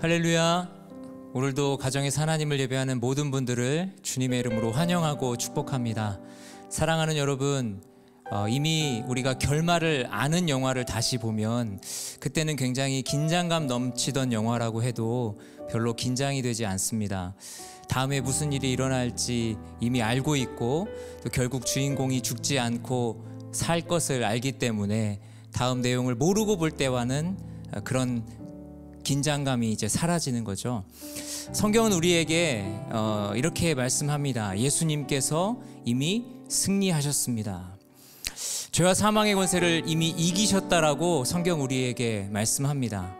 할렐루야. 오늘도 가정에서 하나님을 예배하는 모든 분들을 주님의 이름으로 환영하고 축복합니다. 사랑하는 여러분, 이미 우리가 결말을 아는 영화를 다시 보면 그때는 굉장히 긴장감 넘치던 영화라고 해도 별로 긴장이 되지 않습니다. 다음에 무슨 일이 일어날지 이미 알고 있고, 또 결국 주인공이 죽지 않고 살 것을 알기 때문에 다음 내용을 모르고 볼 때와는 그런 긴장감이 이제 사라지는 거죠. 성경은 우리에게 이렇게 말씀합니다. 예수님께서 이미 승리하셨습니다. 죄와 사망의 권세를 이미 이기셨다라고 성경 우리에게 말씀합니다.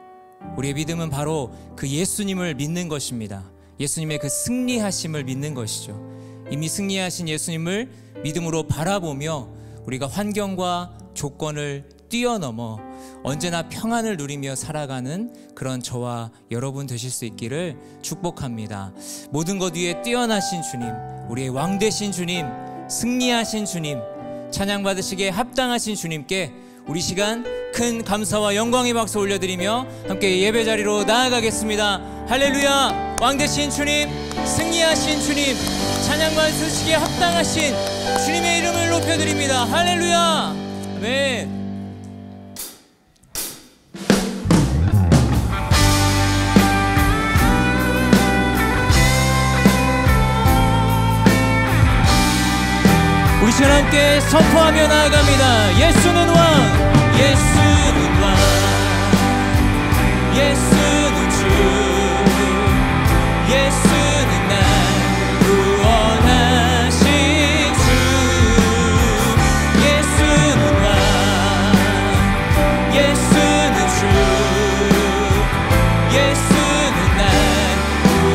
우리의 믿음은 바로 그 예수님을 믿는 것입니다. 예수님의 그 승리하심을 믿는 것이죠. 이미 승리하신 예수님을 믿음으로 바라보며 우리가 환경과 조건을 뛰어넘어 언제나 평안을 누리며 살아가는 그런 저와 여러분 되실 수 있기를 축복합니다. 모든 것 위에 뛰어나신 주님, 우리의 왕 되신 주님, 승리하신 주님, 찬양받으시기에 합당하신 주님께 우리 시간 큰 감사와 영광의 박수 올려드리며 함께 예배 자리로 나아가겠습니다. 할렐루야. 왕 되신 주님, 승리하신 주님, 찬양받으시기에 합당하신 주님의 이름을 높여드립니다. 할렐루야. 아멘. 우리 시간 함께 선포하며 나아갑니다. 예수는 왕, 예수는 왕, 예수는 주, 예수는 날 구원하신 주. 예수는 왕, 예수는 주, 예수는 날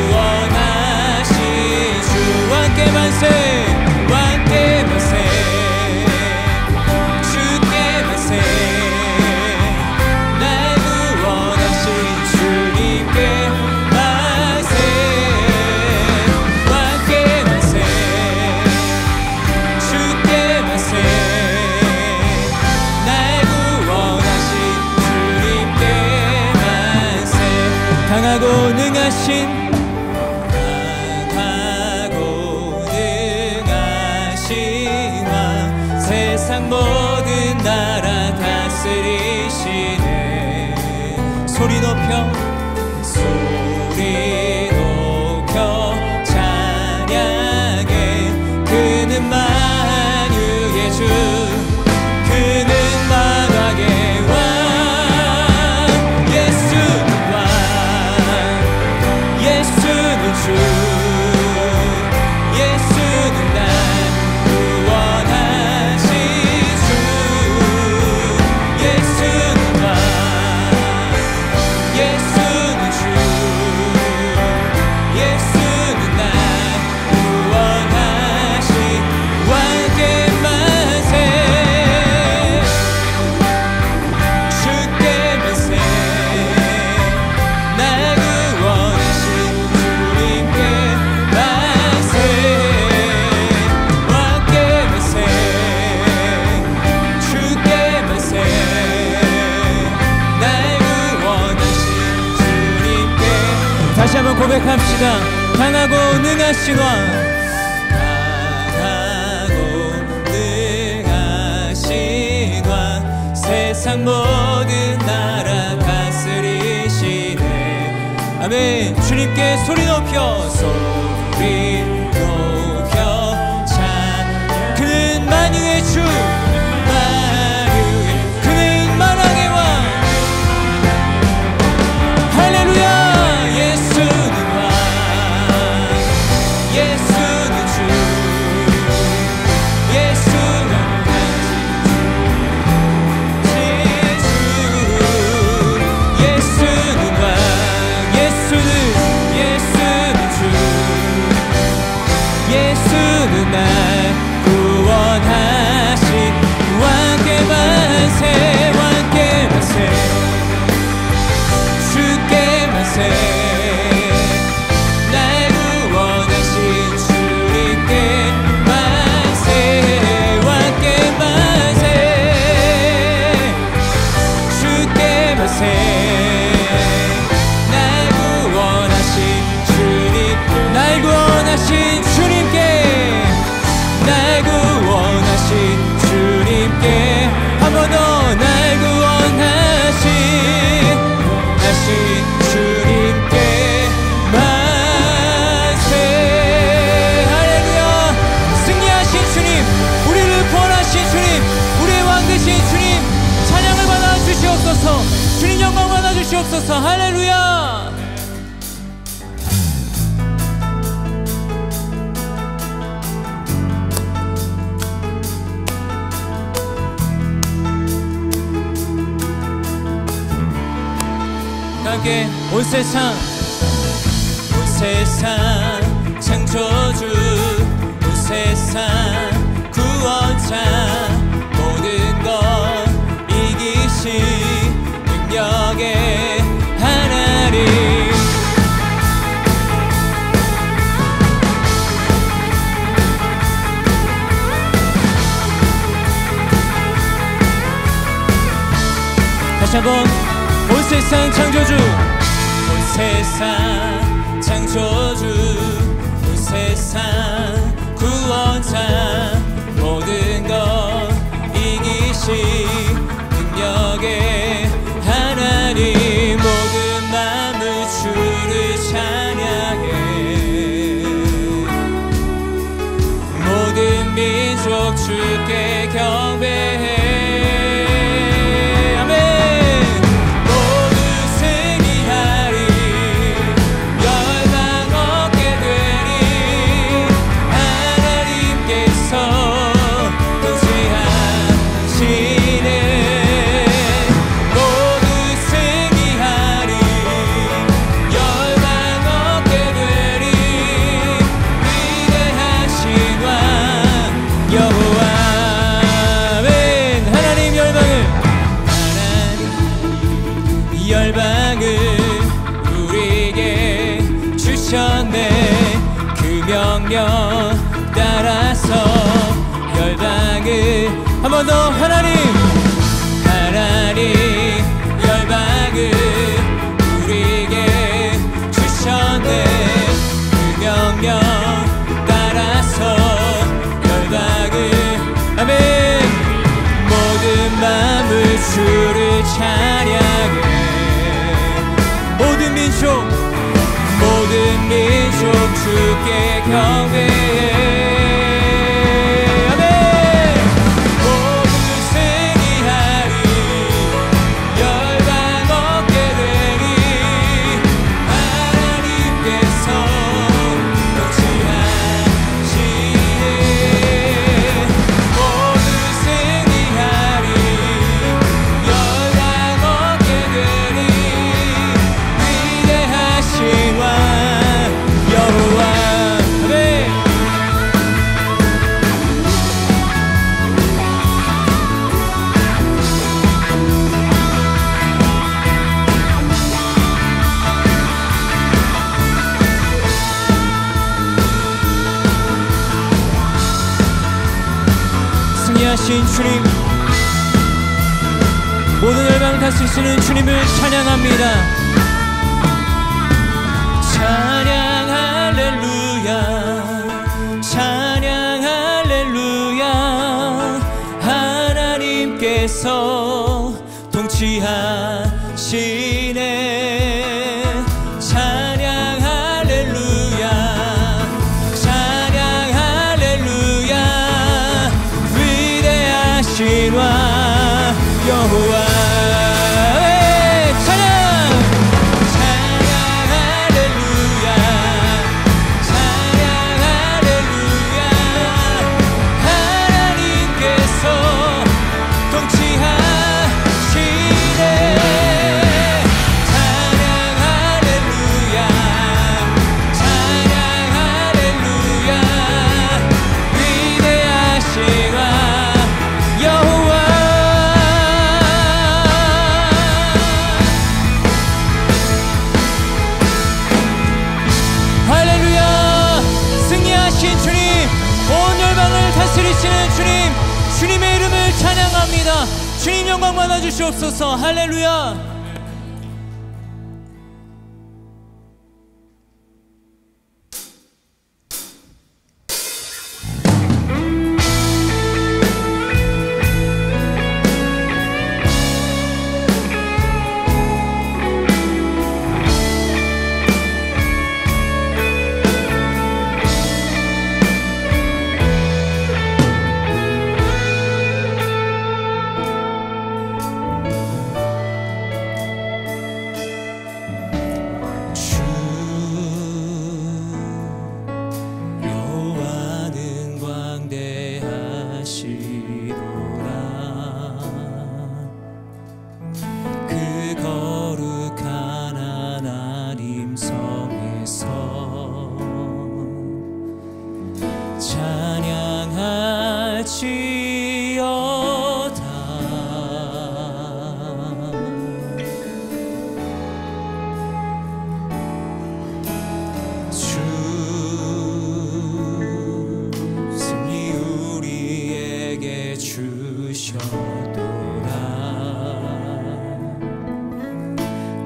구원하신 주. 왕께 만세, 왕께 만세, 주께 만세, 날 구원하신 주님께 만세. 왕께 만세, 주께 만세, 날 구원하신 주님께 만세. 강하고 능하신, 세상 모든 나라 다스리시네. 소리 높여, 소리 높여 찬양해. 그는 만유의 주, 그는 만왕의 왕. 예수는 왕, 예수는 주, 예수는 날 다시 한번 고백합시다. 강하고 능하신 왕, 강하고 능하신 왕, 세상 모든 나라 다스리시네. 아멘. 주님께 소리 높여, 소리 높여 찬양. 그는 만유의 주, 만유의, 그는 만왕의 왕. 할렐루야. 주시옵소서. 할렐루야. 함께 온 세상 창조주, 온 세상 구원자, 모든 것 이기신 능력의 하나님. 다시 한번 온 세상 창조주, 온 세상 창조주, 온 세상 구원자, 모든 것 이기신 능력의 하나님. 모든 마음을 주를 찬양해, 모든 민족 주께 경배해. 그 명령 따라서 열방을 한 번 더 하나님 열방을 우리에게 주셨네. 그 명령 따라서 열방을 아멘. 모든 마음을 주를 찬양해, 모든 민족 주께 경배해. 아멘. 모두 승리하리, 열방 얻게 되리. 하나님께서 통치하시네. 모두 승리하리, 열방 얻게 되리. 위대하신 왕 여호와. 아멘. 승리하신 주님, 모든 열방을 다스리시는 주님을 찬양합니다. 찬양 할렐루야, 찬양 할렐루야. 하나님께서 통치하시네. 찬양 할렐루야, 찬양 할렐루야. 위대하신 왕 여호와. 주님의 이름을 찬양합니다. 주님 영광 받아주시옵소서. 할렐루야.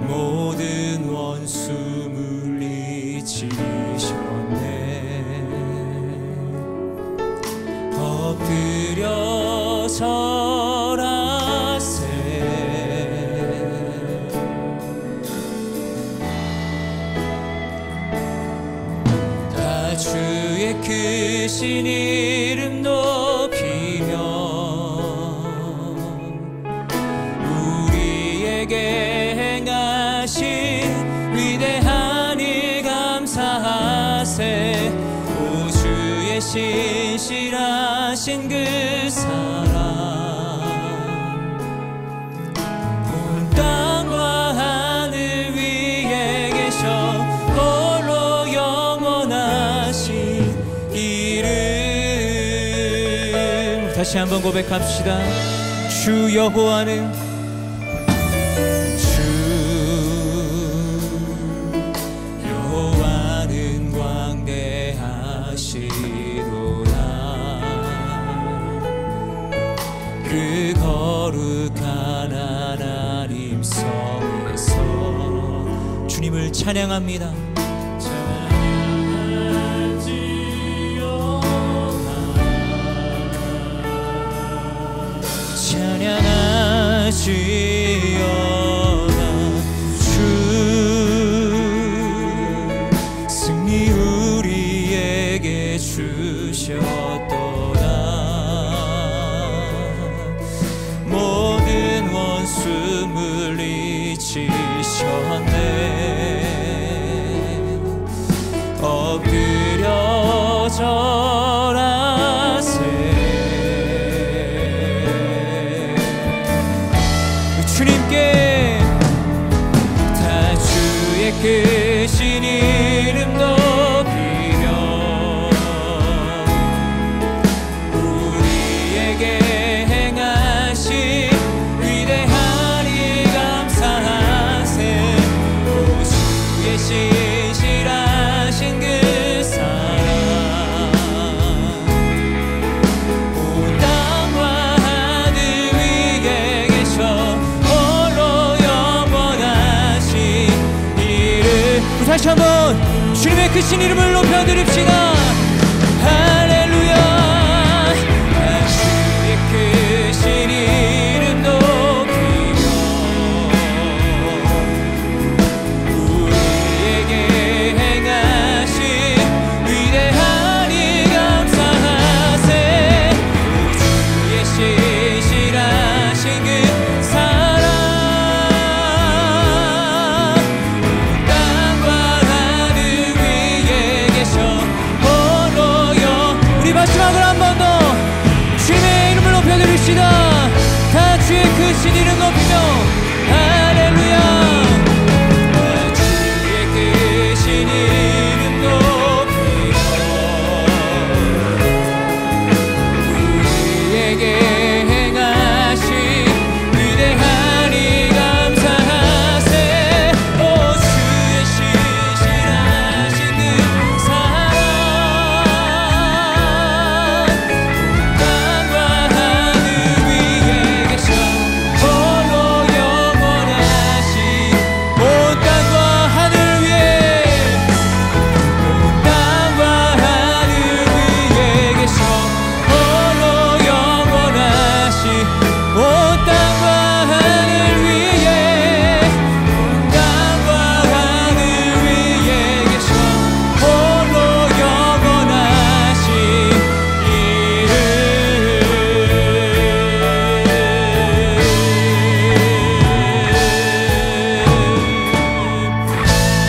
모든 원수 물리치셨네. 엎드려 절하세. 다 주의 크신 이름 높이며 우리에게 행하신 위대한 일 감사하세. 오 주의 신실하신 그 사랑 온 땅과 하늘 위에 계셔 홀로 영원하신 이름. 다시 한번 고백합시다. 주 여호와는 그 거룩한 하나님 성에서 주님을 찬양합니다. 찬양하지어다. 주 승리 우리에게 주셨도다. 모든 원수 물리치셨네. 엎드려 절하세. 주님께 다 주의 크신 이름 높이며 우리에게 행하신 위대한 일 감사하세. 오 주의 신실하신 그 사랑 온 땅과 하늘 위에 계셔 홀로 영원하신 이름. 다시 한번 주님의 크신 이름을 높여드립시다. 할렐루야. 주의 크신 이름 높이며 우리에게 행하신 위대한 일 감사하세. 오 주의 신실하신 그 사랑 온 땅과 하늘 위에 계셔 홀로 우리 마지막으로 한 번 더 주님의 이름을 높여드립시다. 다 주의 크신 이름 높이며 할렐루야. 다 주의 크신 이름 높이며 우리에게 행하신 위대한 일 감사하세. 오 주의 신실하신 그 사랑 땅과 하늘 위에 계셔 홀로 영원하신 온 땅과 하늘 위에 온 땅과 하늘 위에 계셔 홀로 영원하신 온 땅과 하늘 위에 온 땅과 하늘 위에 계셔 홀로 영원하신 이름.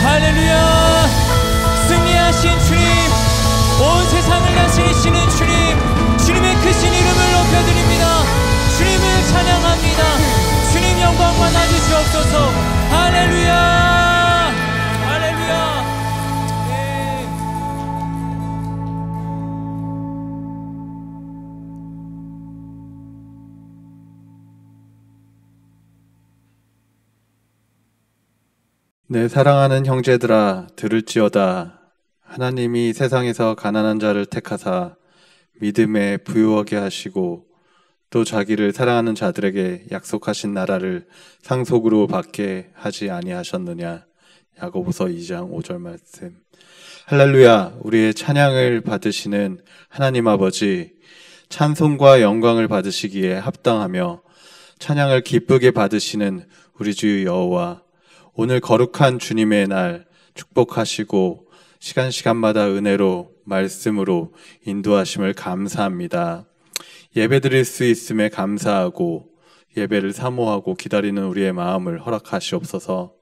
할렐루야. 승리하신 주님, 온 세상을 다스리시는 주님, 주님의 크신 이름을 높여드립니다. 주님을 찬양합니다. 주님 영광만 받으시옵소서. 할렐루야. 할렐루야. 네. 내 사랑하는 형제들아 들을지어다. 하나님이 세상에서 가난한 자를 택하사 믿음에 부유하게 하시고 또 자기를 사랑하는 자들에게 약속하신 나라를 상속으로 받게 하지 아니하셨느냐. 야고보서 2장 5절 말씀. 할렐루야. 우리의 찬양을 받으시는 하나님 아버지, 찬송과 영광을 받으시기에 합당하며 찬양을 기쁘게 받으시는 우리 주 여호와, 오늘 거룩한 주님의 날 축복하시고 시간마다 은혜로 말씀으로 인도하심을 감사합니다. 예배드릴 수 있음에 감사하고 예배를 사모하고 기다리는 우리의 마음을 허락하시옵소서.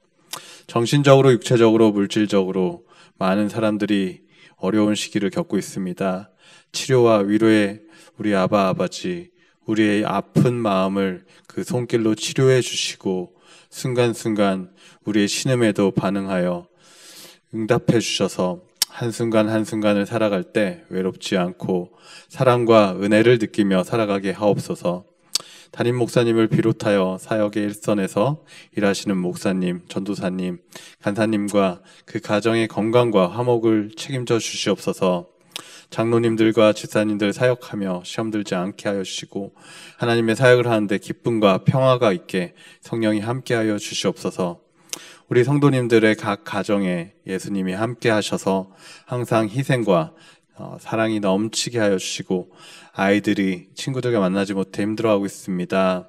정신적으로, 육체적으로, 물질적으로 많은 사람들이 어려운 시기를 겪고 있습니다. 치료와 위로의 우리 아버지, 우리의 아픈 마음을 그 손길로 치료해 주시고 순간순간 우리의 신음에도 반응하여 응답해 주셔서 한순간 한순간을 살아갈 때 외롭지 않고 사랑과 은혜를 느끼며 살아가게 하옵소서. 담임 목사님을 비롯하여 사역의 일선에서 일하시는 목사님, 전도사님, 간사님과 그 가정의 건강과 화목을 책임져 주시옵소서. 장로님들과 집사님들 사역하며 시험 들지 않게 하여 주시고 하나님의 사역을 하는데 기쁨과 평화가 있게 성령이 함께하여 주시옵소서. 우리 성도님들의 각 가정에 예수님이 함께 하셔서 항상 희생과 사랑이 넘치게 하여 주시고 아이들이 친구들과 만나지 못해 힘들어하고 있습니다.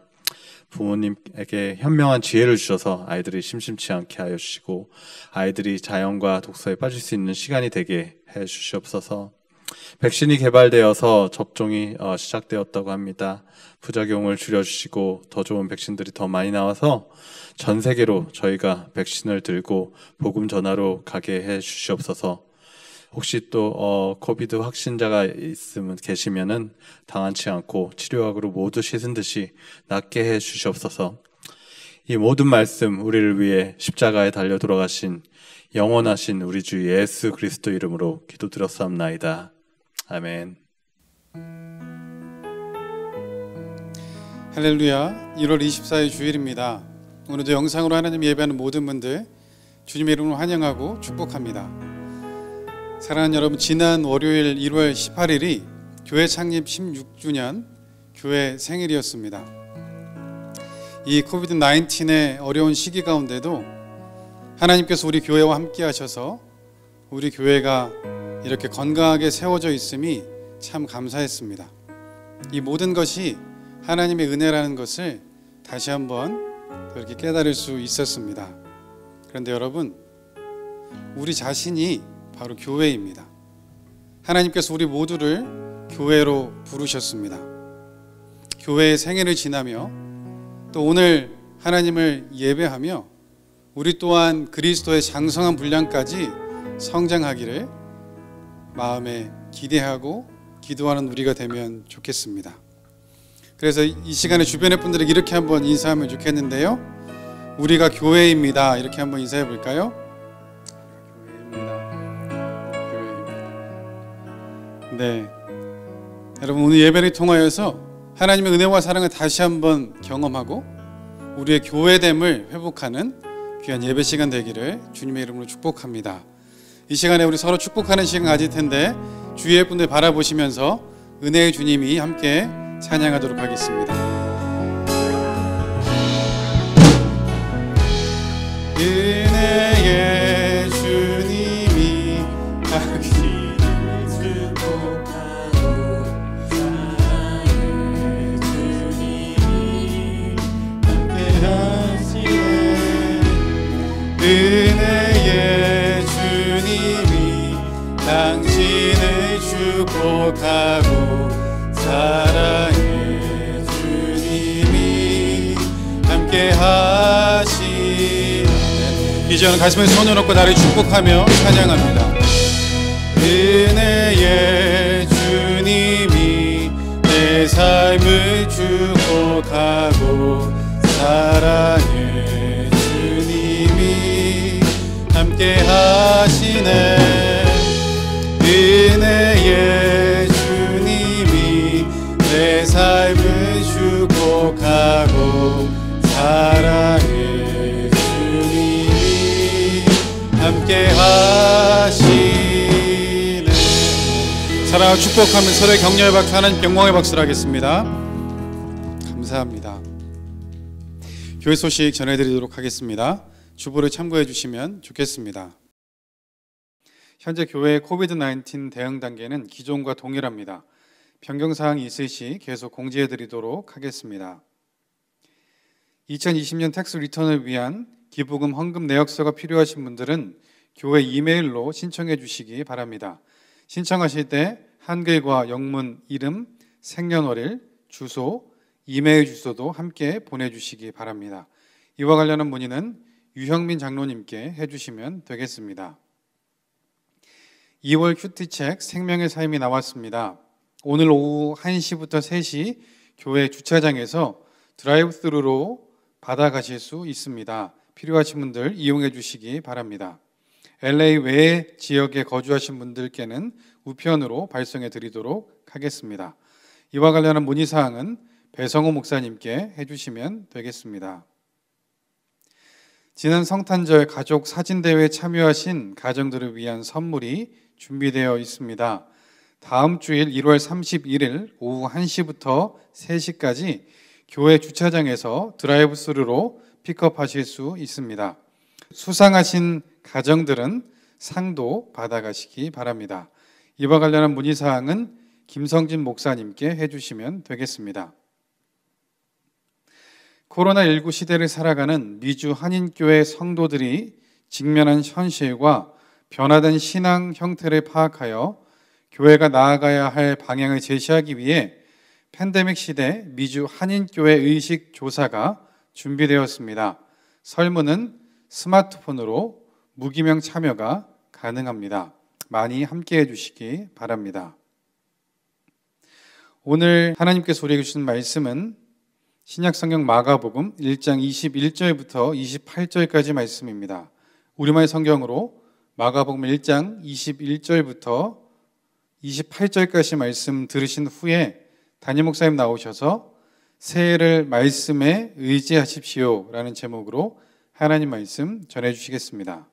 부모님에게 현명한 지혜를 주셔서 아이들이 심심치 않게 하여 주시고 아이들이 자연과 독서에 빠질 수 있는 시간이 되게 해 주시옵소서. 백신이 개발되어서 접종이 시작되었다고 합니다. 부작용을 줄여주시고 더 좋은 백신들이 더 많이 나와서 전 세계로 저희가 백신을 들고 복음 전하러 가게 해 주시옵소서. 혹시 또 코비드 확신자가 계시면은 당하지 않고 치료약으로 모두 씻은 듯이 낫게 해 주시옵소서. 이 모든 말씀 우리를 위해 십자가에 달려 돌아가신 영원하신 우리 주 예수 그리스도 이름으로 기도드렸사옵나이다. 아멘. 할렐루야. 1월 24일 주일입니다. 오늘도 영상으로 하나님 예배하는 모든 분들 주님의 이름으로 환영하고 축복합니다. 사랑하는 여러분, 지난 월요일 1월 18일이 교회 창립 16주년 교회 생일이었습니다. 이 코비드 19의 어려운 시기 가운데도 하나님께서 우리 교회와 함께 하셔서 우리 교회가 이렇게 건강하게 세워져 있음이 참 감사했습니다. 이 모든 것이 하나님의 은혜라는 것을 다시 한번 이렇게 깨달을 수 있었습니다. 그런데 여러분, 우리 자신이 바로 교회입니다. 하나님께서 우리 모두를 교회로 부르셨습니다. 교회의 생애를 지나며 또 오늘 하나님을 예배하며 우리 또한 그리스도의 장성한 분량까지 성장하기를 마음에 기대하고 기도하는 우리가 되면 좋겠습니다. 그래서 이 시간에 주변의 분들에게 이렇게 한번 인사하면 좋겠는데요. 우리가 교회입니다. 이렇게 한번 인사해 볼까요? 네, 여러분, 오늘 예배를 통하여서 하나님의 은혜와 사랑을 다시 한번 경험하고 우리의 교회됨을 회복하는 귀한 예배 시간 되기를 주님의 이름으로 축복합니다. 이 시간에 우리 서로 축복하는 시간 가질 텐데 주위의 분들 바라보시면서 은혜의 주님이 함께 찬양하도록 하겠습니다. 은혜의 주님이 당신을 축복하고 사랑의 주님이 함께 하시네. 은혜의 주님이 당신을 축복하고 사랑의 주님이 함께 하시네. 이제는 가슴에 손을 얹고 나를 축복하며 찬양합니다. 은혜의 주님이 내 삶을 축복하고 사랑의 주님이 함께 하시네. 은혜의 주님이 내 삶을 축복하고 사랑의 주님이 함께 하시네. 사랑하고 축복하면 서로의 격려의 박수, 하나님 영광의 박수를 하겠습니다. 감사합니다. 교회 소식 전해드리도록 하겠습니다. 주보를 참고해 주시면 좋겠습니다. 현재 교회의 코비드-19 대응 단계는 기존과 동일합니다. 변경사항이 있을 시 계속 공지해 드리도록 하겠습니다. 2020년 텍스 리턴을 위한 기부금 헌금 내역서가 필요하신 분들은 교회 이메일로 신청해 주시기 바랍니다. 신청하실 때 한글과 영문 이름, 생년월일, 주소, 이메일 주소도 함께 보내주시기 바랍니다. 이와 관련한 문의는 유형민 장로님께 해주시면 되겠습니다. 2월 큐티책 생명의 삶이 나왔습니다. 오늘 오후 1시부터 3시 교회 주차장에서 드라이브스루로 받아가실 수 있습니다. 필요하신 분들 이용해 주시기 바랍니다. LA 외 지역에 거주하신 분들께는 우편으로 발송해 드리도록 하겠습니다. 이와 관련한 문의사항은 배성호 목사님께 해주시면 되겠습니다. 지난 성탄절 가족 사진대회에 참여하신 가정들을 위한 선물이 준비되어 있습니다. 다음 주일 1월 31일 오후 1시부터 3시까지 교회 주차장에서 드라이브스루로 픽업하실 수 있습니다. 수상하신 가정들은 상도 받아가시기 바랍니다. 이와 관련한 문의사항은 김성진 목사님께 해주시면 되겠습니다. 코로나19 시대를 살아가는 미주 한인교회 성도들이 직면한 현실과 변화된 신앙 형태를 파악하여 교회가 나아가야 할 방향을 제시하기 위해 팬데믹 시대 미주 한인교회 의식 조사가 준비되었습니다. 설문은 스마트폰으로 무기명 참여가 가능합니다. 많이 함께해 주시기 바랍니다. 오늘 하나님께서 우리에게 주신 말씀은 신약성경 마가복음 1장 21절부터 28절까지 말씀입니다. 우리말 성경으로 마가복음 1장 21절부터 28절까지 말씀 들으신 후에 담임 목사님 나오셔서 새해를 말씀에 의지하십시오 라는 제목으로 하나님 말씀 전해주시겠습니다.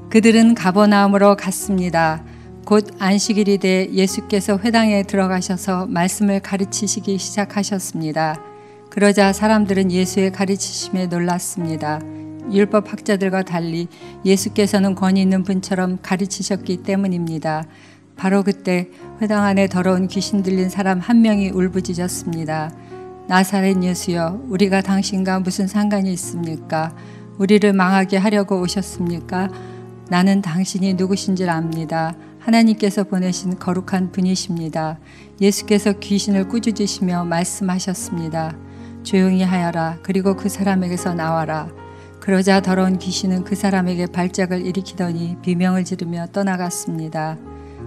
그들은 가버나움으로 갔습니다. 곧 안식일이 돼 예수께서 회당에 들어가셔서 말씀을 가르치시기 시작하셨습니다. 그러자 사람들은 예수의 가르치심에 놀랐습니다. 율법 학자들과 달리 예수께서는 권위 있는 분처럼 가르치셨기 때문입니다. 바로 그때 회당 안에 더러운 귀신 들린 사람 한 명이 울부짖었습니다. 나사렛 예수여, 우리가 당신과 무슨 상관이 있습니까? 우리를 망하게 하려고 오셨습니까? 나는 당신이 누구신지를 압니다. 하나님께서 보내신 거룩한 분이십니다. 예수께서 귀신을 꾸짖으시며 말씀하셨습니다. 조용히 하여라. 그리고 그 사람에게서 나와라. 그러자 더러운 귀신은 그 사람에게 발작을 일으키더니 비명을 지르며 떠나갔습니다.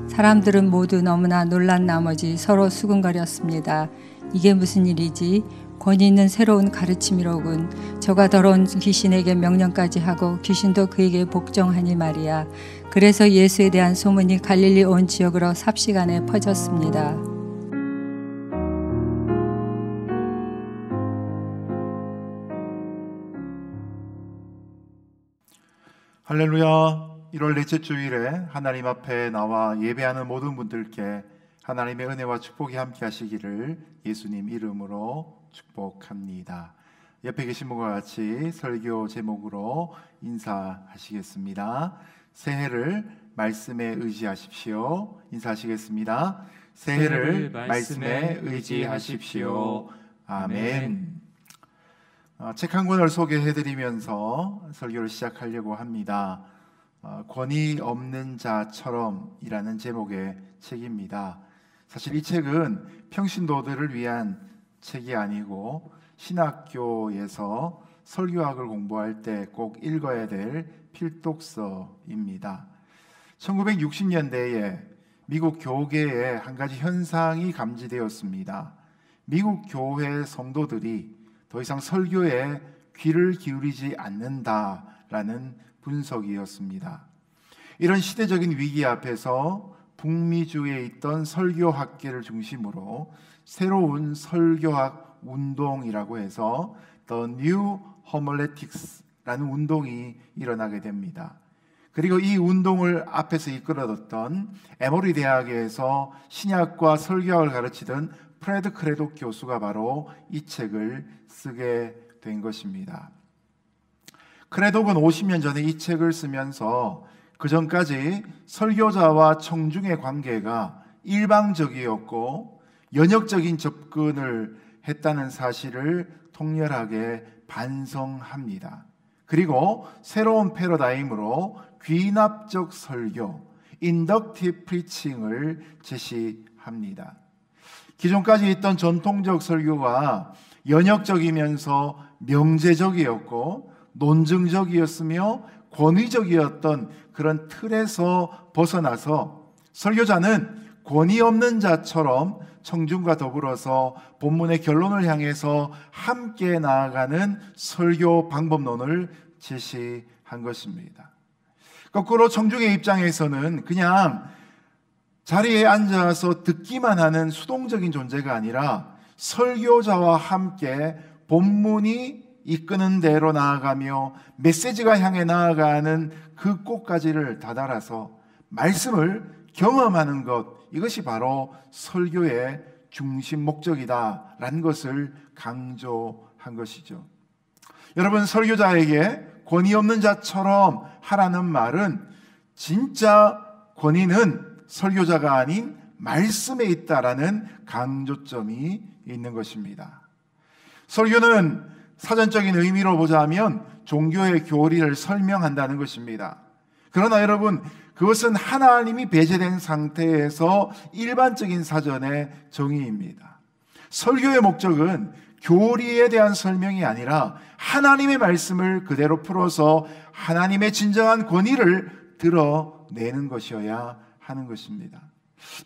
사람들은 모두 너무나 놀란 나머지 서로 수군거렸습니다. 이게 무슨 일이지? 권위 있는 새로운 가르침이로군. 저가 더러운 귀신에게 명령까지 하고 귀신도 그에게 복종하니 말이야. 그래서 예수에 대한 소문이 갈릴리 온 지역으로 삽시간에 퍼졌습니다. 할렐루야. 1월 넷째 주일에 하나님 앞에 나와 예배하는 모든 분들께 하나님의 은혜와 축복이 함께 하시기를 예수님 이름으로 축복합니다. 옆에 계신 분과 같이 설교 제목으로 인사하시겠습니다. 새해를 말씀에 의지하십시오. 인사하시겠습니다. 새해를 말씀에 의지하십시오. 아멘. 책 한 권을 소개해드리면서 설교를 시작하려고 합니다. 권위 없는 자처럼 이라는 제목의 책입니다. 사실 이 책은 평신도들을 위한 책이 아니고 신학교에서 설교학을 공부할 때 꼭 읽어야 될 필독서입니다. 1960년대에 미국 교계에 한 가지 현상이 감지되었습니다. 미국 교회 성도들이 더 이상 설교에 귀를 기울이지 않는다라는 분석이었습니다. 이런 시대적인 위기 앞에서 북미주에 있던 설교학계를 중심으로 새로운 설교학 운동이라고 해서 The New Homiletics라는 운동이 일어나게 됩니다. 그리고 이 운동을 앞에서 이끌어뒀던 에모리 대학에서 신약과 설교학을 가르치던 프레드 크레독 교수가 바로 이 책을 쓰게 된 것입니다. 크레독은 50년 전에 이 책을 쓰면서 그 전까지 설교자와 청중의 관계가 일방적이었고 연역적인 접근을 했다는 사실을 통렬하게 반성합니다. 그리고 새로운 패러다임으로 귀납적 설교, 인덕티브 프리칭을 제시합니다. 기존까지 있던 전통적 설교가 연역적이면서 명제적이었고 논증적이었으며 권위적이었던 그런 틀에서 벗어나서 설교자는 권위 없는 자처럼 청중과 더불어서 본문의 결론을 향해서 함께 나아가는 설교 방법론을 제시한 것입니다. 거꾸로 청중의 입장에서는 그냥 자리에 앉아서 듣기만 하는 수동적인 존재가 아니라 설교자와 함께 본문이 이끄는 대로 나아가며 메시지가 향해 나아가는 그 꼭가지를 다다라서 말씀을 경험하는 것, 이것이 바로 설교의 중심 목적이다라는 것을 강조한 것이죠. 여러분, 설교자에게 권위 없는 자처럼 하라는 말은 진짜 권위는 설교자가 아닌 말씀에 있다라는 강조점이 있는 것입니다. 설교는 사전적인 의미로 보자면 종교의 교리를 설명한다는 것입니다. 그러나 여러분, 그것은 하나님이 배제된 상태에서 일반적인 사전의 정의입니다. 설교의 목적은 교리에 대한 설명이 아니라 하나님의 말씀을 그대로 풀어서 하나님의 진정한 권위를 드러내는 것이어야 하는 것입니다.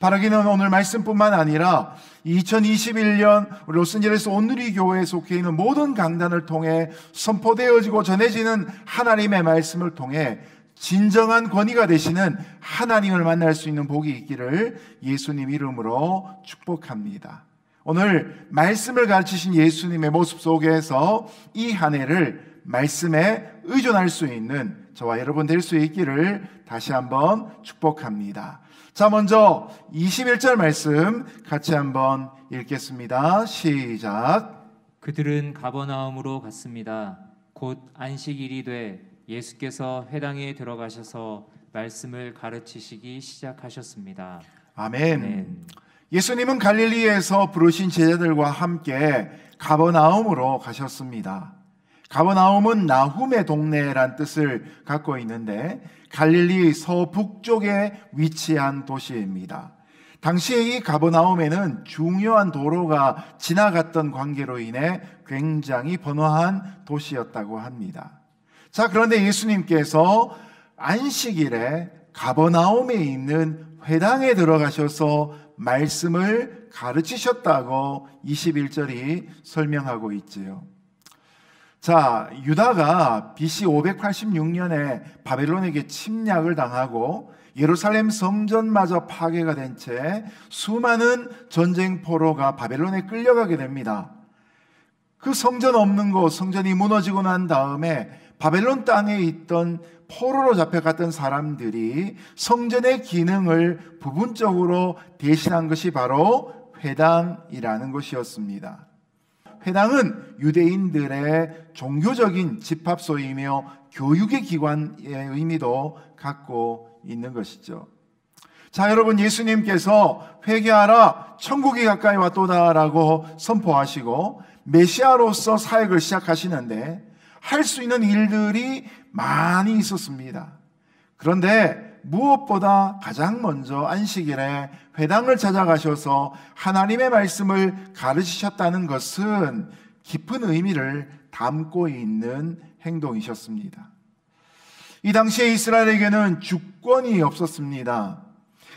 바라기는 오늘 말씀뿐만 아니라 2021년 로스앤젤레스 온누리 교회에 속해 있는 모든 강단을 통해 선포되어지고 전해지는 하나님의 말씀을 통해 진정한 권위가 되시는 하나님을 만날 수 있는 복이 있기를 예수님 이름으로 축복합니다. 오늘 말씀을 가르치신 예수님의 모습 속에서 이 한 해를 말씀에 의존할 수 있는 저와 여러분 될 수 있기를 다시 한번 축복합니다. 자, 먼저 21절 말씀 같이 한번 읽겠습니다. 시작. 그들은 가버나움으로 갔습니다. 곧 안식일이 돼 예수께서 회당에 들어가셔서 말씀을 가르치시기 시작하셨습니다. 아멘. 예수님은 갈릴리에서 부르신 제자들과 함께 가버나움으로 가셨습니다. 가버나움은 나훔의 동네란 뜻을 갖고 있는데 갈릴리 서북쪽에 위치한 도시입니다. 당시에 이 가버나움에는 중요한 도로가 지나갔던 관계로 인해 굉장히 번화한 도시였다고 합니다. 자, 그런데 예수님께서 안식일에 가버나움에 있는 회당에 들어가셔서 말씀을 가르치셨다고 21절이 설명하고 있지요. 자, 유다가 BC 586년에 바벨론에게 침략을 당하고 예루살렘 성전마저 파괴가 된 채 수많은 전쟁 포로가 바벨론에 끌려가게 됩니다. 그 성전 없는 곳, 성전이 무너지고 난 다음에 바벨론 땅에 있던 포로로 잡혀갔던 사람들이 성전의 기능을 부분적으로 대신한 것이 바로 회당이라는 것이었습니다. 회당은 유대인들의 종교적인 집합소이며 교육의 기관의 의미도 갖고 있는 것이죠. 자, 여러분, 예수님께서 회개하라, 천국이 가까이 왔도다라고 선포하시고 메시아로서 사역을 시작하시는데 할 수 있는 일들이 많이 있었습니다. 그런데 무엇보다 가장 먼저 안식일에 회당을 찾아가셔서 하나님의 말씀을 가르치셨다는 것은 깊은 의미를 담고 있는 행동이셨습니다. 이 당시에 이스라엘에게는 주권이 없었습니다.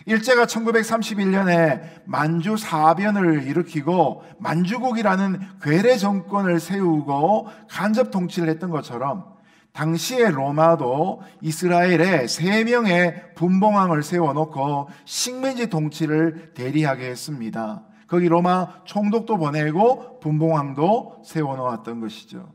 일제가 1931년에 만주 사변을 일으키고 만주국이라는 괴뢰 정권을 세우고 간접 통치를 했던 것처럼 당시의 로마도 이스라엘에 3명의 분봉왕을 세워놓고 식민지 통치를 대리하게 했습니다. 거기 로마 총독도 보내고 분봉왕도 세워놓았던 것이죠.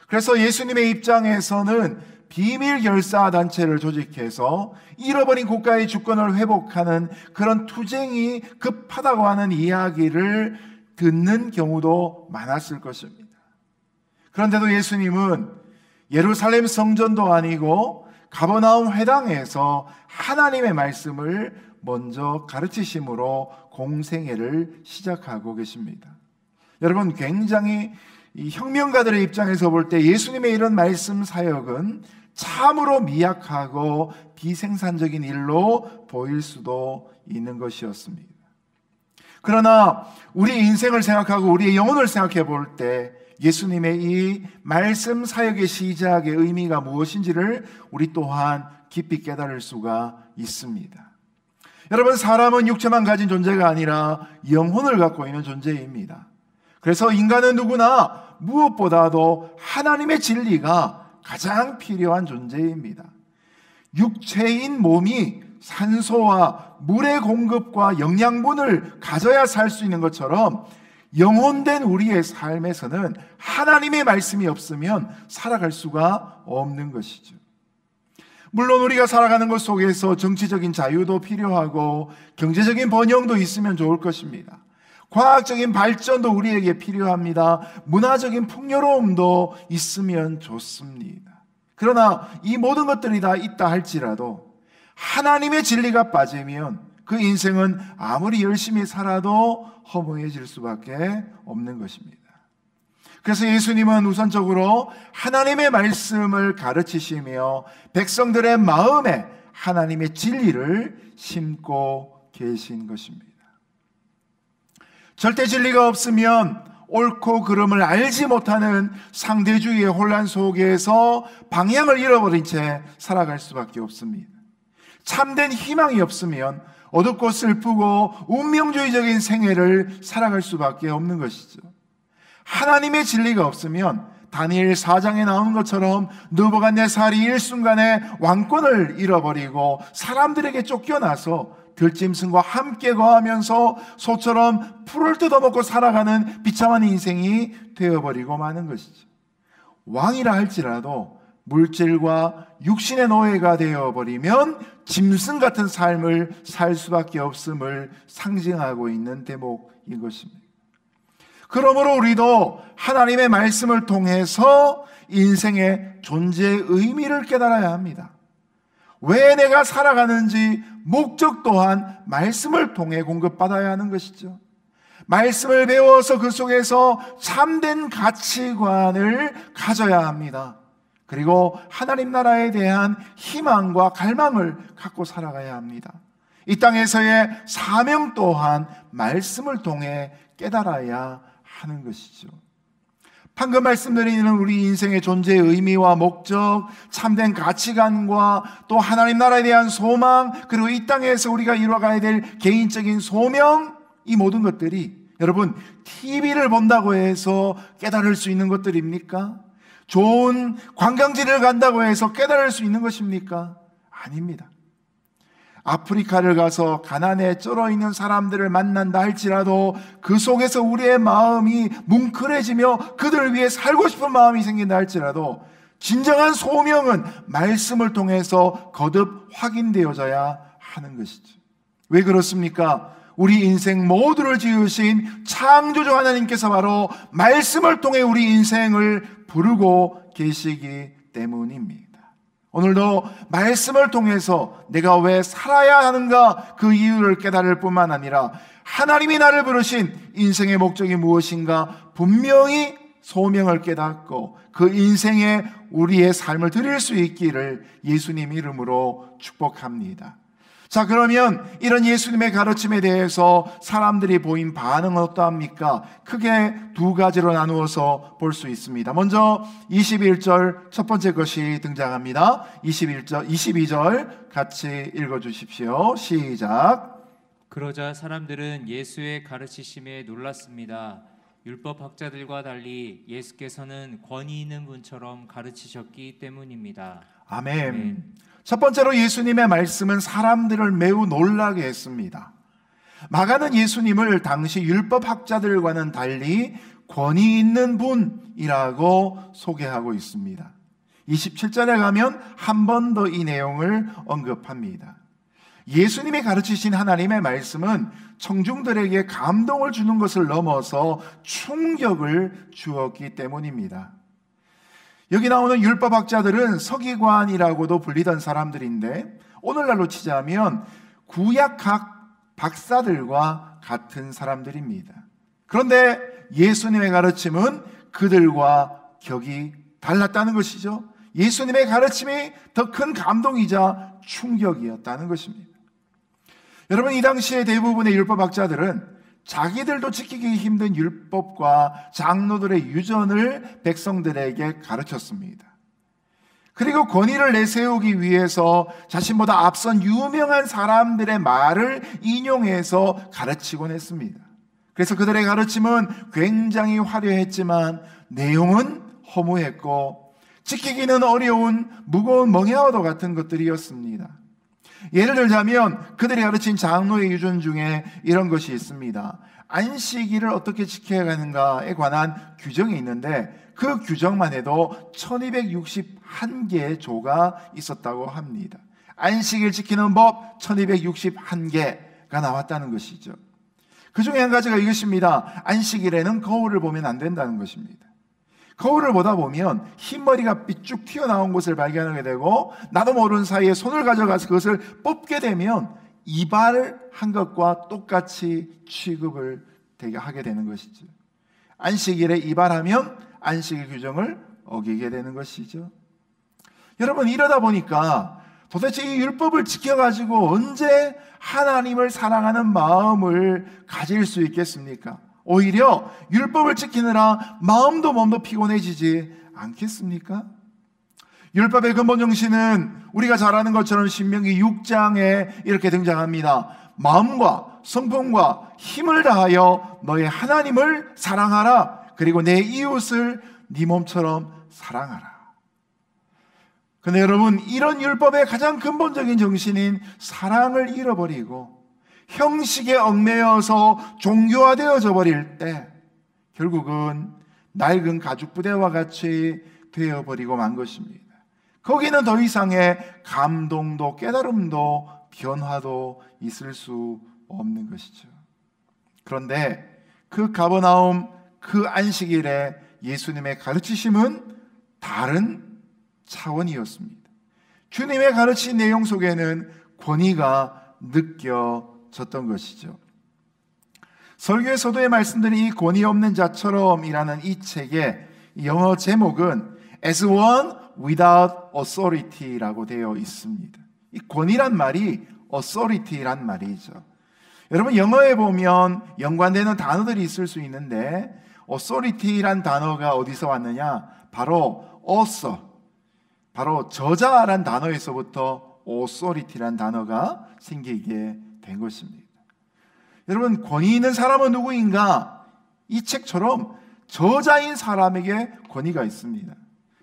그래서 예수님의 입장에서는 비밀 결사 단체를 조직해서 잃어버린 국가의 주권을 회복하는 그런 투쟁이 급하다고 하는 이야기를 듣는 경우도 많았을 것입니다. 그런데도 예수님은 예루살렘 성전도 아니고 가버나움 회당에서 하나님의 말씀을 먼저 가르치심으로 공생애를 시작하고 계십니다. 여러분, 굉장히 이 혁명가들의 입장에서 볼 때 예수님의 이런 말씀 사역은 참으로 미약하고 비생산적인 일로 보일 수도 있는 것이었습니다. 그러나 우리 인생을 생각하고 우리의 영혼을 생각해 볼 때 예수님의 이 말씀 사역의 시작의 의미가 무엇인지를 우리 또한 깊이 깨달을 수가 있습니다. 여러분, 사람은 육체만 가진 존재가 아니라 영혼을 갖고 있는 존재입니다. 그래서 인간은 누구나 무엇보다도 하나님의 진리가 가장 필요한 존재입니다. 육체인 몸이 산소와 물의 공급과 영양분을 가져야 살 수 있는 것처럼 영혼된 우리의 삶에서는 하나님의 말씀이 없으면 살아갈 수가 없는 것이죠. 물론 우리가 살아가는 것 속에서 정치적인 자유도 필요하고 경제적인 번영도 있으면 좋을 것입니다. 과학적인 발전도 우리에게 필요합니다. 문화적인 풍요로움도 있으면 좋습니다. 그러나 이 모든 것들이 다 있다 할지라도 하나님의 진리가 빠지면 그 인생은 아무리 열심히 살아도 허무해질 수밖에 없는 것입니다. 그래서 예수님은 우선적으로 하나님의 말씀을 가르치시며 백성들의 마음에 하나님의 진리를 심고 계신 것입니다. 절대 진리가 없으면 옳고 그름을 알지 못하는 상대주의의 혼란 속에서 방향을 잃어버린 채 살아갈 수밖에 없습니다. 참된 희망이 없으면 어둡고 슬프고 운명주의적인 생애를 살아갈 수밖에 없는 것이죠. 하나님의 진리가 없으면 다니엘 4장에 나오는 것처럼 느부갓네살이 일순간에 왕권을 잃어버리고 사람들에게 쫓겨나서 들짐승과 함께 거하면서 소처럼 풀을 뜯어먹고 살아가는 비참한 인생이 되어버리고 마는 것이죠. 왕이라 할지라도 물질과 육신의 노예가 되어버리면 짐승 같은 삶을 살 수밖에 없음을 상징하고 있는 대목인 것입니다. 그러므로 우리도 하나님의 말씀을 통해서 인생의 존재의 의미를 깨달아야 합니다. 왜 내가 살아가는지 목적 또한 말씀을 통해 공급받아야 하는 것이죠. 말씀을 배워서 그 속에서 참된 가치관을 가져야 합니다. 그리고 하나님 나라에 대한 희망과 갈망을 갖고 살아가야 합니다. 이 땅에서의 사명 또한 말씀을 통해 깨달아야 하는 것이죠. 방금 말씀드리는 우리 인생의 존재의 의미와 목적, 참된 가치관과 또 하나님 나라에 대한 소망, 그리고 이 땅에서 우리가 이뤄가야 될 개인적인 소명, 이 모든 것들이 여러분 TV를 본다고 해서 깨달을 수 있는 것들입니까? 좋은 관광지를 간다고 해서 깨달을 수 있는 것입니까? 아닙니다. 아프리카를 가서 가난에 쩔어 있는 사람들을 만난다 할지라도 그 속에서 우리의 마음이 뭉클해지며 그들을 위해 살고 싶은 마음이 생긴다 할지라도 진정한 소명은 말씀을 통해서 거듭 확인되어져야 하는 것이죠. 왜 그렇습니까? 우리 인생 모두를 지으신 창조주 하나님께서 바로 말씀을 통해 우리 인생을 부르고 계시기 때문입니다. 오늘도 말씀을 통해서 내가 왜 살아야 하는가 그 이유를 깨달을 뿐만 아니라 하나님이 나를 부르신 인생의 목적이 무엇인가 분명히 소명을 깨닫고 그 인생에 우리의 삶을 드릴 수 있기를 예수님 이름으로 축복합니다. 자, 그러면 이런 예수님의 가르침에 대해서 사람들이 보인 반응은 어떠합니까? 크게 두 가지로 나누어서 볼 수 있습니다. 먼저 21절 첫 번째 것이 등장합니다. 22절 같이 읽어주십시오. 시작. 그러자 사람들은 예수의 가르치심에 놀랐습니다. 율법학자들과 달리 예수께서는 권위 있는 분처럼 가르치셨기 때문입니다. 아멘. 첫 번째로 예수님의 말씀은 사람들을 매우 놀라게 했습니다. 마가는 예수님을 당시 율법학자들과는 달리 권위 있는 분이라고 소개하고 있습니다. 27절에 가면 한 번 더 이 내용을 언급합니다. 예수님이 가르치신 하나님의 말씀은 청중들에게 감동을 주는 것을 넘어서 충격을 주었기 때문입니다. 여기 나오는 율법학자들은 서기관이라고도 불리던 사람들인데 오늘날로 치자면 구약학 박사들과 같은 사람들입니다. 그런데 예수님의 가르침은 그들과 격이 달랐다는 것이죠. 예수님의 가르침이 더 큰 감동이자 충격이었다는 것입니다. 여러분, 이 당시에 대부분의 율법학자들은 자기들도 지키기 힘든 율법과 장로들의 유전을 백성들에게 가르쳤습니다. 그리고 권위를 내세우기 위해서 자신보다 앞선 유명한 사람들의 말을 인용해서 가르치곤 했습니다. 그래서 그들의 가르침은 굉장히 화려했지만 내용은 허무했고 지키기는 어려운 무거운 멍에와도 같은 것들이었습니다. 예를 들자면 그들이 가르친 장로의 유전 중에 이런 것이 있습니다. 안식일을 어떻게 지켜야 하는가에 관한 규정이 있는데 그 규정만 해도 1261개의 조가 있었다고 합니다. 안식일 지키는 법 1261개가 나왔다는 것이죠. 그 중에 한 가지가 이것입니다. 안식일에는 거울을 보면 안 된다는 것입니다. 거울을 보다 보면 흰머리가 삐쭉 튀어나온 것을 발견하게 되고 나도 모르는 사이에 손을 가져가서 그것을 뽑게 되면 이발한 것과 똑같이 취급을 하게 되는 것이죠. 안식일에 이발하면 안식일 규정을 어기게 되는 것이죠. 여러분, 이러다 보니까 도대체 이 율법을 지켜가지고 언제 하나님을 사랑하는 마음을 가질 수 있겠습니까? 오히려 율법을 지키느라 마음도 몸도 피곤해지지 않겠습니까? 율법의 근본 정신은 우리가 잘 아는 것처럼 신명기 6장에 이렇게 등장합니다. 마음과 성품과 힘을 다하여 너의 하나님을 사랑하라. 그리고 내 이웃을 네 몸처럼 사랑하라. 그런데 여러분, 이런 율법의 가장 근본적인 정신인 사랑을 잃어버리고 형식에 얽매여서 종교화되어져 버릴 때 결국은 낡은 가죽부대와 같이 되어버리고 만 것입니다. 거기는 더 이상의 감동도 깨달음도 변화도 있을 수 없는 것이죠. 그런데 그 가버나움, 그 안식일에 예수님의 가르치심은 다른 차원이었습니다. 주님의 가르친 내용 속에는 권위가 느껴졌던 것이죠. 설교의 서두에 말씀드린 이 권위 없는 자처럼이라는 이 책의 영어 제목은 As one without authority라고 되어 있습니다. 이 권위란 말이 authority란 말이죠. 여러분, 영어에 보면 연관되는 단어들이 있을 수 있는데 authority란 단어가 어디서 왔느냐? 바로 author, 바로 저자란 단어에서부터 authority란 단어가 생기게 된 것입니다. 여러분, 권위 있는 사람은 누구인가? 이 책처럼 저자인 사람에게 권위가 있습니다.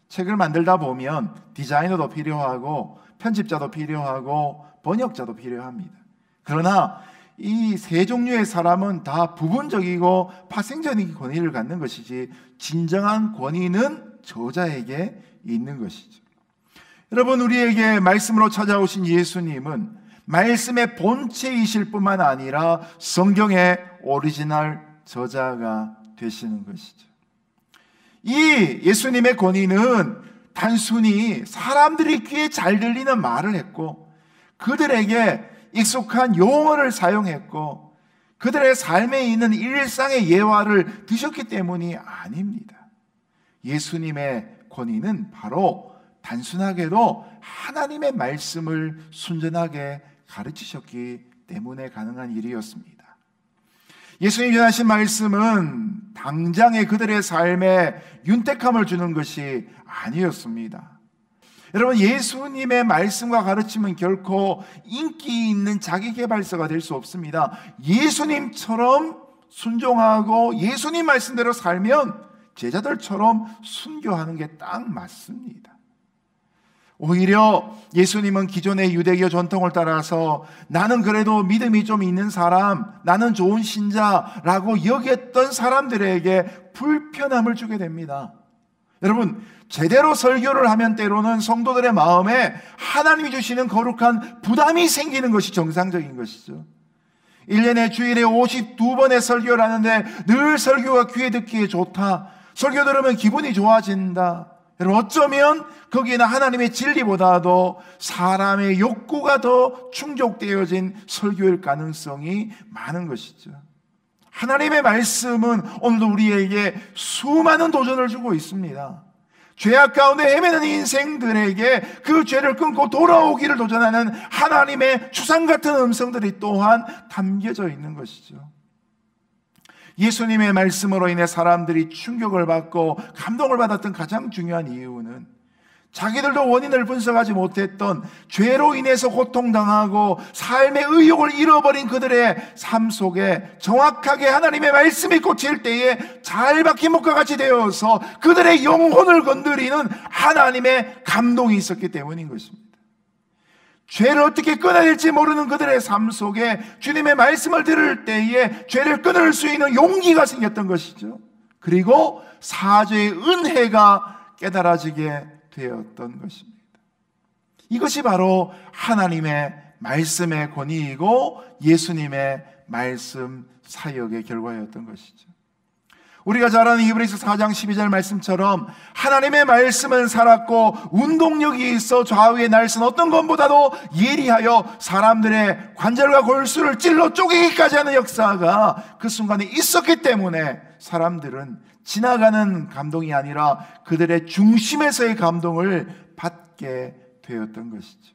책을 만들다 보면 디자이너도 필요하고 편집자도 필요하고 번역자도 필요합니다. 그러나 이 세 종류의 사람은 다 부분적이고 파생적인 권위를 갖는 것이지 진정한 권위는 저자에게 있는 것이죠. 여러분, 우리에게 말씀으로 찾아오신 예수님은 말씀의 본체이실 뿐만 아니라 성경의 오리지널 저자가 되시는 것이죠. 이 예수님의 권위는 단순히 사람들이 귀에 잘 들리는 말을 했고 그들에게 익숙한 용어를 사용했고 그들의 삶에 있는 일상의 예화를 드셨기 때문이 아닙니다. 예수님의 권위는 바로 단순하게도 하나님의 말씀을 순전하게 가르치셨기 때문에 가능한 일이었습니다. 예수님이 전하신 말씀은 당장의 그들의 삶에 윤택함을 주는 것이 아니었습니다. 여러분, 예수님의 말씀과 가르침은 결코 인기 있는 자기계발서가 될 수 없습니다. 예수님처럼 순종하고 예수님 말씀대로 살면 제자들처럼 순교하는 게 딱 맞습니다. 오히려 예수님은 기존의 유대교 전통을 따라서 나는 그래도 믿음이 좀 있는 사람, 나는 좋은 신자라고 여겼던 사람들에게 불편함을 주게 됩니다. 여러분, 제대로 설교를 하면 때로는 성도들의 마음에 하나님이 주시는 거룩한 부담이 생기는 것이 정상적인 것이죠. 1년에 주일에 52번의 설교를 하는데 늘 설교가 귀에 듣기에 좋다, 설교 들으면 기분이 좋아진다. 여러분, 어쩌면 거기에는 하나님의 진리보다도 사람의 욕구가 더 충족되어진 설교일 가능성이 많은 것이죠. 하나님의 말씀은 오늘도 우리에게 수많은 도전을 주고 있습니다. 죄악 가운데 헤매는 인생들에게 그 죄를 끊고 돌아오기를 도전하는 하나님의 추상 같은 음성들이 또한 담겨져 있는 것이죠. 예수님의 말씀으로 인해 사람들이 충격을 받고 감동을 받았던 가장 중요한 이유는 자기들도 원인을 분석하지 못했던 죄로 인해서 고통당하고 삶의 의욕을 잃어버린 그들의 삶 속에 정확하게 하나님의 말씀이 꽂힐 때에 잘 박힌 목과 같이 되어서 그들의 영혼을 건드리는 하나님의 감동이 있었기 때문인 것입니다. 죄를 어떻게 끊어야 될지 모르는 그들의 삶 속에 주님의 말씀을 들을 때에 죄를 끊을 수 있는 용기가 생겼던 것이죠. 그리고 사죄의 은혜가 깨달아지게 되었던 것입니다. 이것이 바로 하나님의 말씀의 권위이고 예수님의 말씀 사역의 결과였던 것이죠. 우리가 잘 아는 히브리서 4장 12절 말씀처럼 하나님의 말씀은 살았고 운동력이 있어 좌우의 날선 어떤 것보다도 예리하여 사람들의 관절과 골수를 찔러 쪼개기까지 하는 역사가 그 순간에 있었기 때문에 사람들은 지나가는 감동이 아니라 그들의 중심에서의 감동을 받게 되었던 것이죠.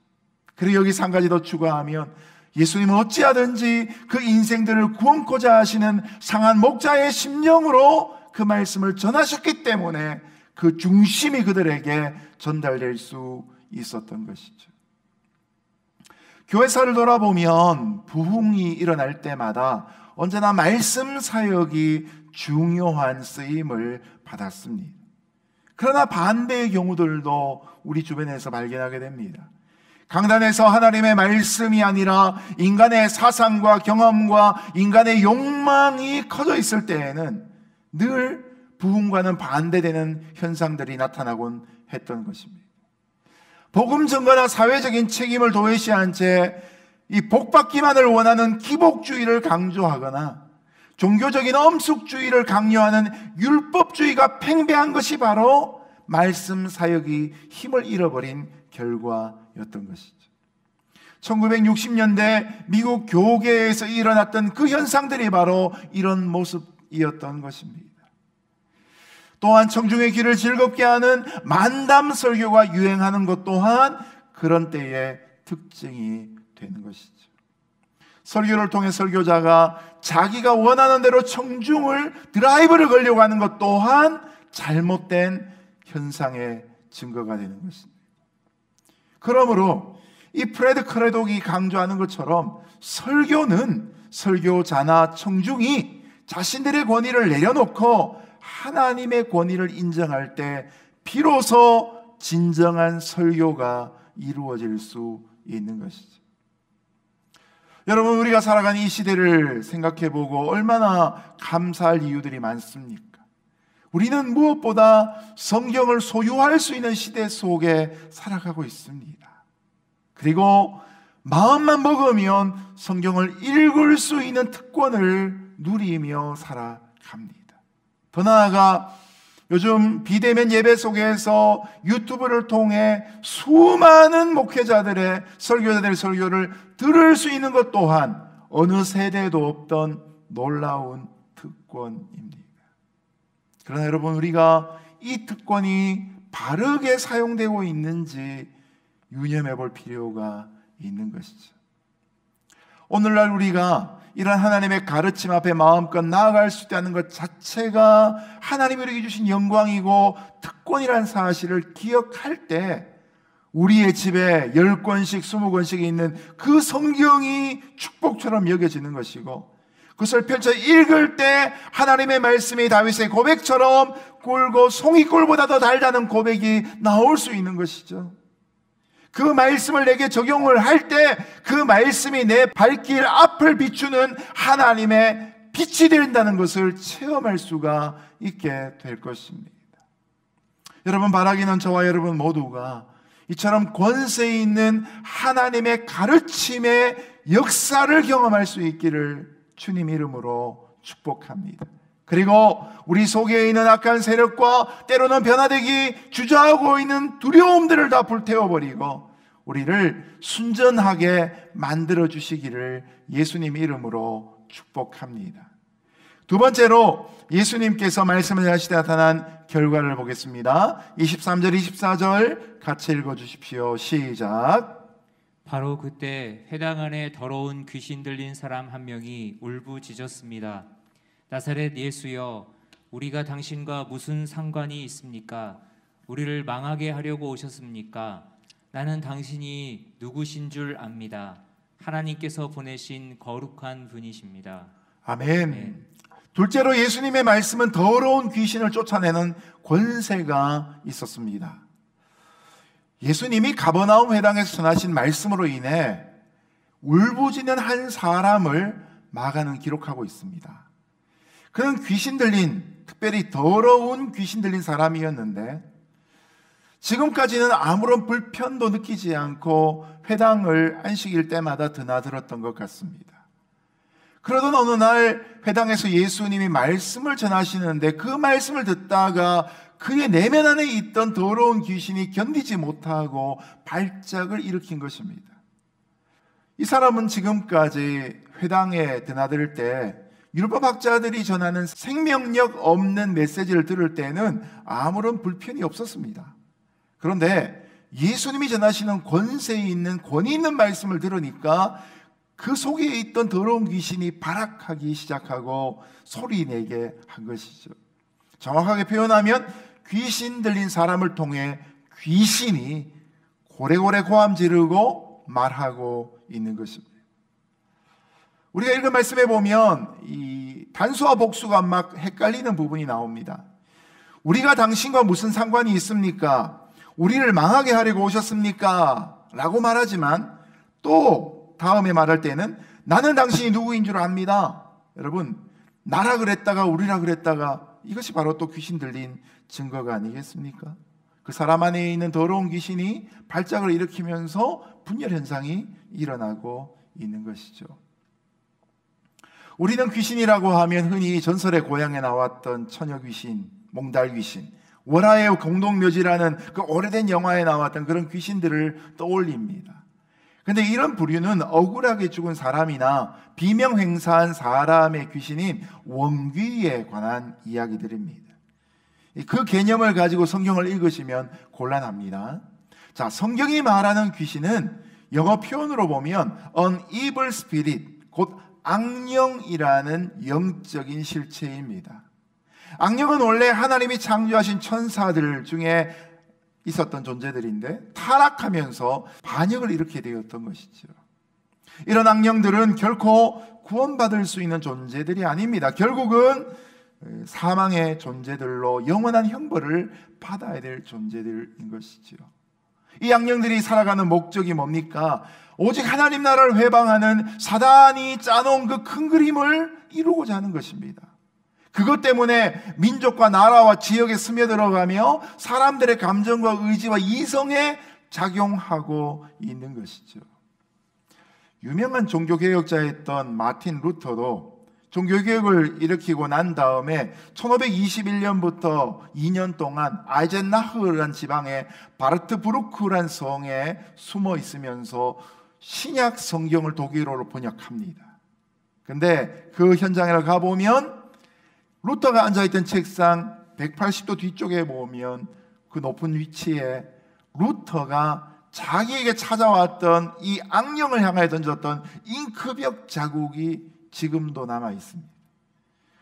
그리고 여기서 한 가지 더 추가하면 예수님은 어찌하든지 그 인생들을 구원코자 하시는 상한 목자의 심령으로 그 말씀을 전하셨기 때문에 그 중심이 그들에게 전달될 수 있었던 것이죠. 교회사를 돌아보면 부흥이 일어날 때마다 언제나 말씀 사역이 중요한 쓰임을 받았습니다. 그러나 반대의 경우들도 우리 주변에서 발견하게 됩니다. 강단에서 하나님의 말씀이 아니라 인간의 사상과 경험과 인간의 욕망이 커져 있을 때에는 늘 부흥과는 반대되는 현상들이 나타나곤 했던 것입니다. 복음 전가나 사회적인 책임을 도외시한 채 이 복받기만을 원하는 기복주의를 강조하거나 종교적인 엄숙주의를 강요하는 율법주의가 팽배한 것이 바로 말씀 사역이 힘을 잃어버린 결과였던 것이죠. 1960년대 미국 교계에서 일어났던 그 현상들이 바로 이런 모습이었던 것입니다. 또한 청중의 귀를 즐겁게 하는 만담 설교가 유행하는 것 또한 그런 때의 특징이 되는 것이죠. 설교를 통해 설교자가 자기가 원하는 대로 청중을 드라이브를 걸려고 하는 것 또한 잘못된 현상의 증거가 되는 것입니다. 그러므로 이 프레드 크레독이 강조하는 것처럼 설교는 설교자나 청중이 자신들의 권위를 내려놓고 하나님의 권위를 인정할 때 비로소 진정한 설교가 이루어질 수 있는 것이죠. 여러분, 우리가 살아가는 이 시대를 생각해보고 얼마나 감사할 이유들이 많습니까? 우리는 무엇보다 성경을 소유할 수 있는 시대 속에 살아가고 있습니다. 그리고 마음만 먹으면 성경을 읽을 수 있는 특권을 누리며 살아갑니다. 더 나아가 요즘 비대면 예배 속에서 유튜브를 통해 수많은 목회자들의 설교자들의 설교를 들을 수 있는 것 또한 어느 세대에도 없던 놀라운 특권입니다. 그러나 여러분, 우리가 이 특권이 바르게 사용되고 있는지 유념해 볼 필요가 있는 것이죠. 오늘날 우리가 이런 하나님의 가르침 앞에 마음껏 나아갈 수 있다는 것 자체가 하나님이 우리에게 주신 영광이고 특권이라는 사실을 기억할 때 우리의 집에 10권씩 20권씩 있는 그 성경이 축복처럼 여겨지는 것이고, 그것을 펼쳐 읽을 때 하나님의 말씀이 다윗의 고백처럼 꿀고 송이꿀보다 더 달다는 고백이 나올 수 있는 것이죠. 그 말씀을 내게 적용을 할 때 그 말씀이 내 발길 앞을 비추는 하나님의 빛이 된다는 것을 체험할 수가 있게 될 것입니다. 여러분, 바라기는 저와 여러분 모두가 이처럼 권세 있는 하나님의 가르침의 역사를 경험할 수 있기를 주님 이름으로 축복합니다. 그리고 우리 속에 있는 악한 세력과 때로는 변화되기 주저하고 있는 두려움들을 다 불태워버리고 우리를 순전하게 만들어 주시기를 예수님 이름으로 축복합니다. 두 번째로 예수님께서 말씀을 하시다 나타난 결과를 보겠습니다. 23절 24절 같이 읽어주십시오. 시작. 바로 그때 회당 안에 더러운 귀신 들린 사람 한 명이 울부짖었습니다. 나사렛 예수여, 우리가 당신과 무슨 상관이 있습니까? 우리를 망하게 하려고 오셨습니까? 나는 당신이 누구신 줄 압니다. 하나님께서 보내신 거룩한 분이십니다. 아멘. 둘째로 예수님의 말씀은 더러운 귀신을 쫓아내는 권세가 있었습니다. 예수님이 가버나움 회당에서 전하신 말씀으로 인해 울부짖는 한 사람을 마가는 기록하고 있습니다. 그는 귀신 들린, 특별히 더러운 귀신 들린 사람이었는데 지금까지는 아무런 불편도 느끼지 않고 회당을 안식일 때마다 드나들었던 것 같습니다. 그러던 어느 날 회당에서 예수님이 말씀을 전하시는데 그 말씀을 듣다가 그의 내면 안에 있던 더러운 귀신이 견디지 못하고 발작을 일으킨 것입니다. 이 사람은 지금까지 회당에 드나들 때 율법학자들이 전하는 생명력 없는 메시지를 들을 때는 아무런 불편이 없었습니다. 그런데 예수님이 전하시는 권세 있는 권위 있는 말씀을 들으니까 그 속에 있던 더러운 귀신이 발악하기 시작하고 소리내게 한 것이죠. 정확하게 표현하면 귀신 들린 사람을 통해 귀신이 고래고래 고함 지르고 말하고 있는 것입니다. 우리가 읽은 말씀에 보면 이 단수와 복수가 막 헷갈리는 부분이 나옵니다. 우리가 당신과 무슨 상관이 있습니까? 우리를 망하게 하려고 오셨습니까? 라고 말하지만 또 다음에 말할 때는 나는 당신이 누구인 줄 압니다. 여러분, 나라 그랬다가 우리라 그랬다가 이것이 바로 또 귀신 들린 증거가 아니겠습니까? 그 사람 안에 있는 더러운 귀신이 발작을 일으키면서 분열 현상이 일어나고 있는 것이죠. 우리는 귀신이라고 하면 흔히 전설의 고향에 나왔던 처녀 귀신, 몽달 귀신, 월하의 공동묘지라는 그 오래된 영화에 나왔던 그런 귀신들을 떠올립니다. 그런데 이런 부류는 억울하게 죽은 사람이나 비명 행사한 사람의 귀신인 원귀에 관한 이야기들입니다. 그 개념을 가지고 성경을 읽으시면 곤란합니다. 자, 성경이 말하는 귀신은 영어 표현으로 보면 an evil spirit, 곧 악령이라는 영적인 실체입니다. 악령은 원래 하나님이 창조하신 천사들 중에 있었던 존재들인데 타락하면서 반역을 일으키게 되었던 것이죠. 이런 악령들은 결코 구원받을 수 있는 존재들이 아닙니다. 결국은 사망의 존재들로 영원한 형벌을 받아야 될 존재들인 것이죠. 이 악령들이 살아가는 목적이 뭡니까? 오직 하나님 나라를 회방하는 사단이 짜놓은 그 큰 그림을 이루고자 하는 것입니다. 그것 때문에 민족과 나라와 지역에 스며들어가며 사람들의 감정과 의지와 이성에 작용하고 있는 것이죠. 유명한 종교개혁자였던 마틴 루터도 종교개혁을 일으키고 난 다음에 1521년부터 2년 동안 아이젠나흐라는 지방의 바르트부르크라는 성에 숨어 있으면서 신약 성경을 독일어로 번역합니다. 근데 그 현장에 가보면 루터가 앉아있던 책상 180도 뒤쪽에 보면 그 높은 위치에 루터가 자기에게 찾아왔던 이 악령을 향하여 던졌던 잉크벽 자국이 지금도 남아 있습니다.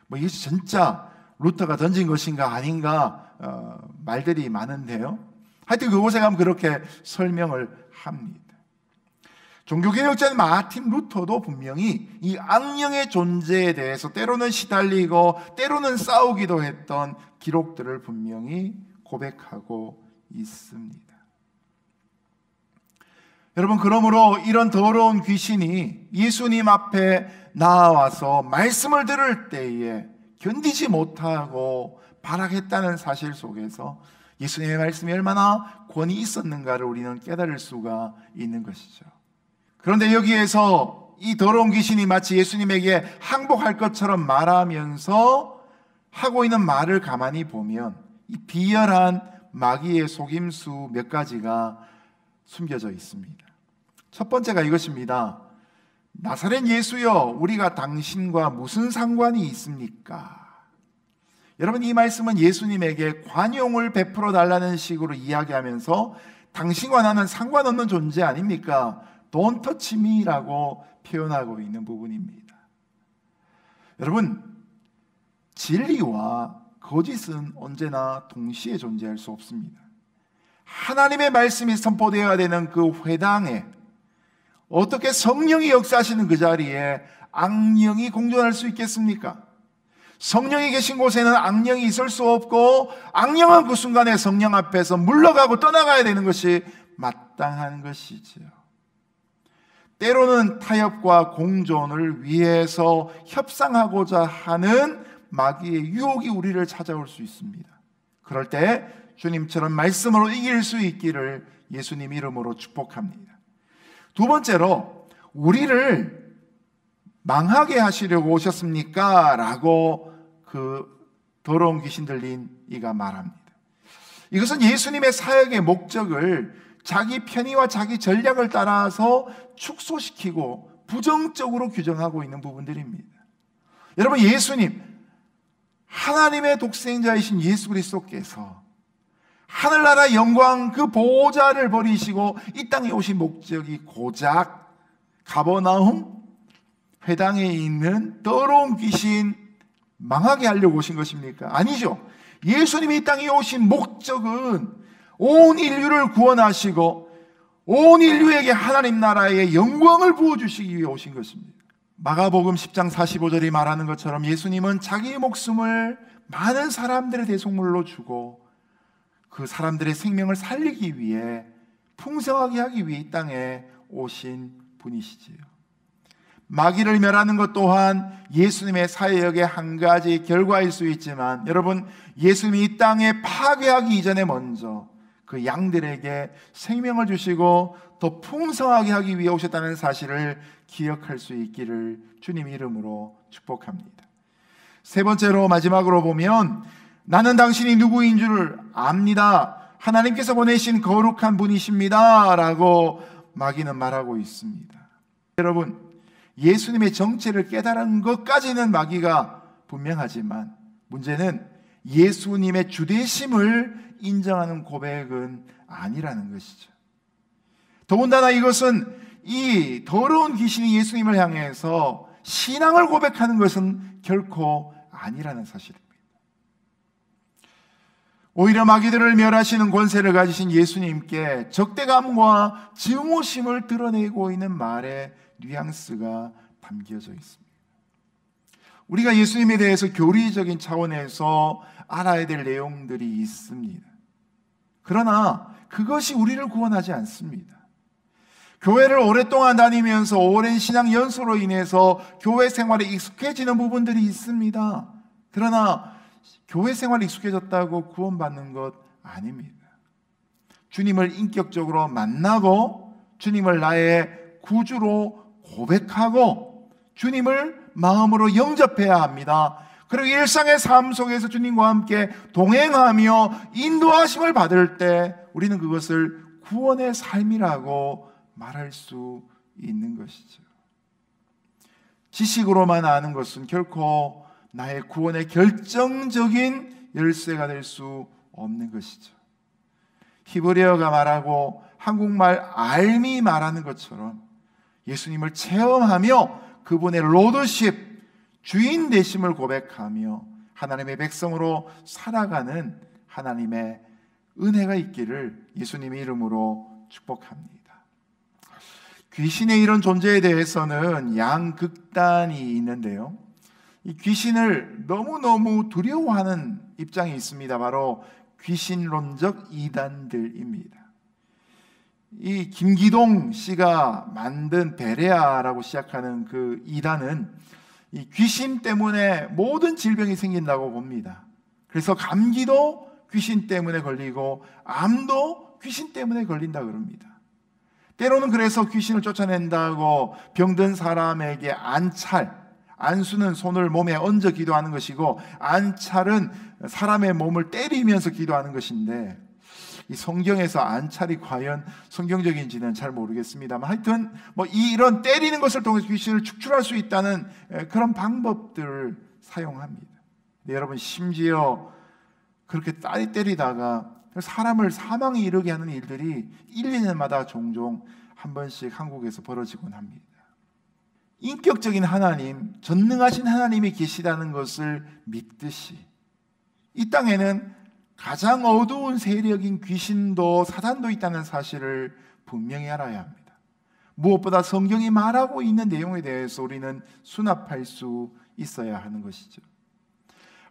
뭐 이것이 진짜 루터가 던진 것인가 아닌가 말들이 많은데요. 하여튼 그곳에 가면 그렇게 설명을 합니다. 종교개혁자인 마틴 루터도 분명히 이 악령의 존재에 대해서 때로는 시달리고 때로는 싸우기도 했던 기록들을 분명히 고백하고 있습니다. 여러분, 그러므로 이런 더러운 귀신이 예수님 앞에 나와서 말씀을 들을 때에 견디지 못하고 발악했다는 사실 속에서 예수님의 말씀이 얼마나 권위 있었는가를 우리는 깨달을 수가 있는 것이죠. 그런데 여기에서 이 더러운 귀신이 마치 예수님에게 항복할 것처럼 말하면서 하고 있는 말을 가만히 보면 이 비열한 마귀의 속임수 몇 가지가 숨겨져 있습니다. 첫 번째가 이것입니다. 나사렛 예수여, 우리가 당신과 무슨 상관이 있습니까? 여러분, 이 말씀은 예수님에게 관용을 베풀어 달라는 식으로 이야기하면서 당신과 나는 상관없는 존재 아닙니까? Don't touch me라고 표현하고 있는 부분입니다. 여러분, 진리와 거짓은 언제나 동시에 존재할 수 없습니다. 하나님의 말씀이 선포되어야 되는 그 회당에 어떻게 성령이 역사하시는 그 자리에 악령이 공존할 수 있겠습니까? 성령이 계신 곳에는 악령이 있을 수 없고, 악령은 그 순간에 성령 앞에서 물러가고 떠나가야 되는 것이 마땅한 것이지요. 때로는 타협과 공존을 위해서 협상하고자 하는 마귀의 유혹이 우리를 찾아올 수 있습니다. 그럴 때 주님처럼 말씀으로 이길 수 있기를 예수님 이름으로 축복합니다. 두 번째로, 우리를 망하게 하시려고 오셨습니까? 라고 그 더러운 귀신 들린 이가 말합니다. 이것은 예수님의 사역의 목적을 자기 편의와 자기 전략을 따라서 축소시키고 부정적으로 규정하고 있는 부분들입니다. 여러분, 예수님, 하나님의 독생자이신 예수 그리스도께서 하늘나라 영광 그 보좌를 버리시고 이 땅에 오신 목적이 고작 가버나움 회당에 있는 더러운 귀신 망하게 하려고 오신 것입니까? 아니죠. 예수님이 이 땅에 오신 목적은 온 인류를 구원하시고 온 인류에게 하나님 나라의 영광을 부어주시기 위해 오신 것입니다. 마가복음 10장 45절이 말하는 것처럼 예수님은 자기 목숨을 많은 사람들의 대속물로 주고 그 사람들의 생명을 살리기 위해, 풍성하게 하기 위해 이 땅에 오신 분이시지요. 마귀를 멸하는 것 또한 예수님의 사역의 한 가지 결과일 수 있지만, 여러분, 예수님이 이 땅에 파괴하기 이전에 먼저 그 양들에게 생명을 주시고 더 풍성하게 하기 위해 오셨다는 사실을 기억할 수 있기를 주님 이름으로 축복합니다. 세 번째로, 마지막으로 보면 나는 당신이 누구인 줄 압니다. 하나님께서 보내신 거룩한 분이십니다. 라고 마귀는 말하고 있습니다. 여러분, 예수님의 정체를 깨달은 것까지는 마귀가 분명하지만 문제는 예수님의 주되심을 인정하는 고백은 아니라는 것이죠. 더군다나 이것은 이 더러운 귀신이 예수님을 향해서 신앙을 고백하는 것은 결코 아니라는 사실입니다. 오히려 마귀들을 멸하시는 권세를 가지신 예수님께 적대감과 증오심을 드러내고 있는 말에 뉘앙스가 담겨져 있습니다. 우리가 예수님에 대해서 교리적인 차원에서 알아야 될 내용들이 있습니다. 그러나 그것이 우리를 구원하지 않습니다. 교회를 오랫동안 다니면서 오랜 신앙 연수로 인해서 교회 생활에 익숙해지는 부분들이 있습니다. 그러나 교회 생활에 익숙해졌다고 구원받는 것 아닙니다. 주님을 인격적으로 만나고 주님을 나의 구주로 고백하고 주님을 마음으로 영접해야 합니다. 그리고 일상의 삶 속에서 주님과 함께 동행하며 인도하심을 받을 때 우리는 그것을 구원의 삶이라고 말할 수 있는 것이죠. 지식으로만 아는 것은 결코 나의 구원의 결정적인 열쇠가 될 수 없는 것이죠. 히브리어가 말하고 한국말 알미 말하는 것처럼 예수님을 체험하며 그분의 로드십, 주인 되심을 고백하며 하나님의 백성으로 살아가는 하나님의 은혜가 있기를 예수님의 이름으로 축복합니다. 귀신의 이런 존재에 대해서는 양극단이 있는데요, 이 귀신을 너무너무 두려워하는 입장이 있습니다. 바로 귀신론적 이단들입니다. 이 김기동 씨가 만든 베레아라고 시작하는 그 이단은 이 귀신 때문에 모든 질병이 생긴다고 봅니다. 그래서 감기도 귀신 때문에 걸리고 암도 귀신 때문에 걸린다 그럽니다. 때로는 그래서 귀신을 쫓아낸다고 병든 사람에게 안수는 손을 몸에 얹어 기도하는 것이고, 안찰은 사람의 몸을 때리면서 기도하는 것인데, 이 성경에서 안찰이 과연 성경적인지는 잘 모르겠습니다만, 하여튼 이런 때리는 것을 통해서 귀신을 축출할 수 있다는 그런 방법들을 사용합니다. 근데 여러분, 심지어 그렇게 때리다가 사람을 사망에 이르게 하는 일들이 1, 2년마다 종종 한 번씩 한국에서 벌어지곤 합니다. 인격적인 하나님, 전능하신 하나님이 계시다는 것을 믿듯이 이 땅에는 가장 어두운 세력인 귀신도 사단도 있다는 사실을 분명히 알아야 합니다. 무엇보다 성경이 말하고 있는 내용에 대해서 우리는 수납할 수 있어야 하는 것이죠.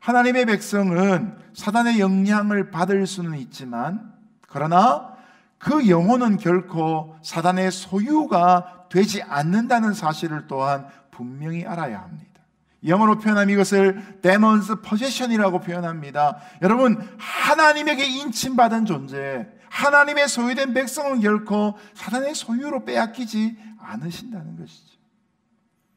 하나님의 백성은 사단의 영향을 받을 수는 있지만, 그러나 그 영혼은 결코 사단의 소유가 되지 않는다는 사실을 또한 분명히 알아야 합니다. 영어로 표현하면 이것을 Demon's Possession이라고 표현합니다. 여러분, 하나님에게 인침받은 존재, 하나님의 소유된 백성은 결코 사단의 소유로 빼앗기지 않으신다는 것이죠.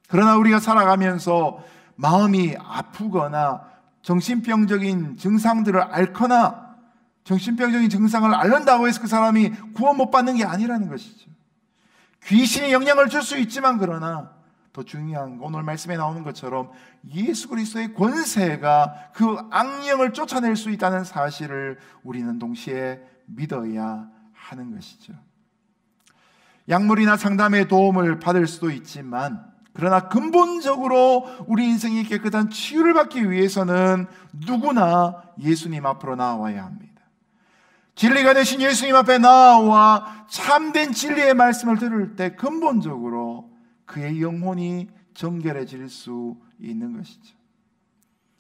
그러나 우리가 살아가면서 마음이 아프거나 정신병적인 증상들을 앓거나 정신병적인 증상을 앓는다고 해서 그 사람이 구원 못 받는 게 아니라는 것이죠. 귀신이 영향을 줄 수 있지만, 그러나 더 중요한 건 오늘 말씀에 나오는 것처럼 예수 그리스도의 권세가 그 악령을 쫓아낼 수 있다는 사실을 우리는 동시에 믿어야 하는 것이죠. 약물이나 상담의 도움을 받을 수도 있지만, 그러나 근본적으로 우리 인생이 깨끗한 치유를 받기 위해서는 누구나 예수님 앞으로 나와야 합니다. 진리가 되신 예수님 앞에 나와 참된 진리의 말씀을 들을 때 근본적으로 그의 영혼이 정결해질 수 있는 것이죠.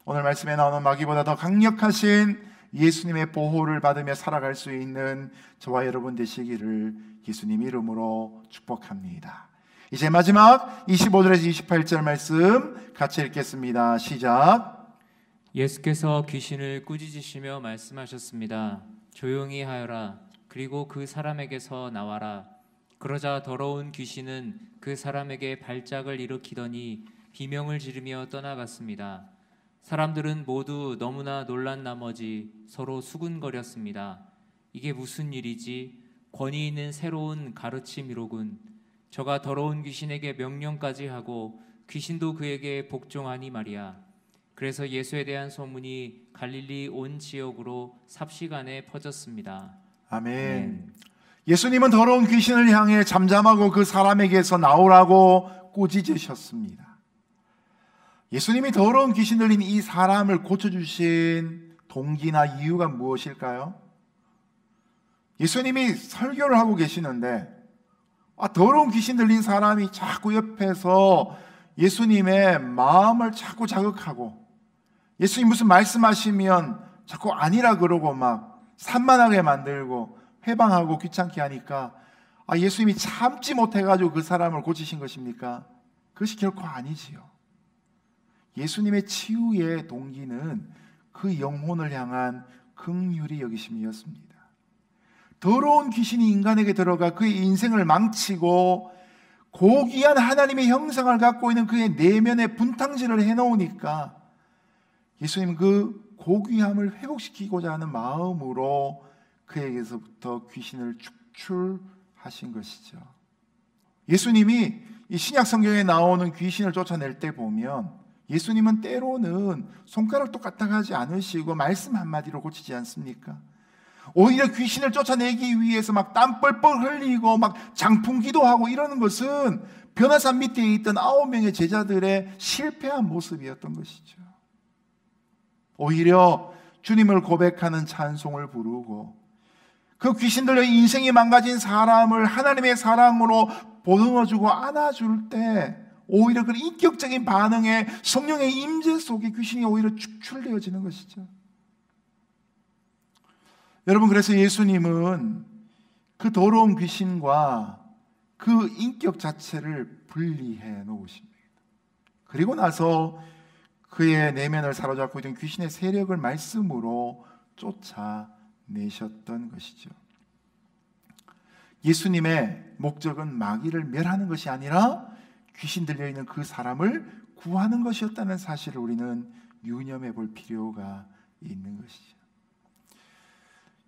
오늘 말씀에 나오는 마귀보다 더 강력하신 예수님의 보호를 받으며 살아갈 수 있는 저와 여러분 되시기를 예수님 이름으로 축복합니다. 이제 마지막 25절에서 28절 말씀 같이 읽겠습니다. 시작. 예수께서 귀신을 꾸짖으시며 말씀하셨습니다. 조용히 하여라. 그리고 그 사람에게서 나와라. 그러자 더러운 귀신은 그 사람에게 발작을 일으키더니 비명을 지르며 떠나갔습니다. 사람들은 모두 너무나 놀란 나머지 서로 수군거렸습니다. 이게 무슨 일이지? 권위 있는 새로운 가르침이로군. 저가 더러운 귀신에게 명령까지 하고 귀신도 그에게 복종하니 말이야. 그래서 예수에 대한 소문이 갈릴리 온 지역으로 삽시간에 퍼졌습니다. 아멘. 예수님은 더러운 귀신을 향해 잠잠하고 그 사람에게서 나오라고 꾸짖으셨습니다. 예수님이 더러운 귀신 들린 이 사람을 고쳐주신 동기나 이유가 무엇일까요? 예수님이 설교를 하고 계시는데 더러운 귀신 들린 사람이 자꾸 옆에서 예수님의 마음을 자꾸 자극하고, 예수님 무슨 말씀하시면 자꾸 아니라 그러고 막 산만하게 만들고 회방하고 귀찮게 하니까 예수님이 참지 못해가지고 그 사람을 고치신 것입니까? 그것이 결코 아니지요. 예수님의 치유의 동기는 그 영혼을 향한 긍휼히 여기심이었습니다. 더러운 귀신이 인간에게 들어가 그의 인생을 망치고 고귀한 하나님의 형상을 갖고 있는 그의 내면에 분탕질을 해놓으니까 예수님은 그 고귀함을 회복시키고자 하는 마음으로 그에게서부터 귀신을 축출하신 것이죠. 예수님이 이 신약 성경에 나오는 귀신을 쫓아낼 때 보면 예수님은 때로는 손가락도 까딱하지 않으시고 말씀 한마디로 고치지 않습니까? 오히려 귀신을 쫓아내기 위해서 막 땀 뻘뻘 흘리고 막 장풍기도 하고 이러는 것은 변화산 밑에 있던 9명의 제자들의 실패한 모습이었던 것이죠. 오히려 주님을 고백하는 찬송을 부르고 그 귀신 들려 인생이 망가진 사람을 하나님의 사랑으로 보듬어주고 안아줄 때 오히려 그 인격적인 반응에 성령의 임재 속에 귀신이 오히려 축출되어지는 것이죠. 여러분, 그래서 예수님은 그 더러운 귀신과 그 인격 자체를 분리해 놓으십니다. 그리고 나서 그의 내면을 사로잡고 있던 귀신의 세력을 말씀으로 쫓아내셨던 것이죠. 예수님의 목적은 마귀를 멸하는 것이 아니라 귀신 들려있는 그 사람을 구하는 것이었다는 사실을 우리는 유념해 볼 필요가 있는 것이죠.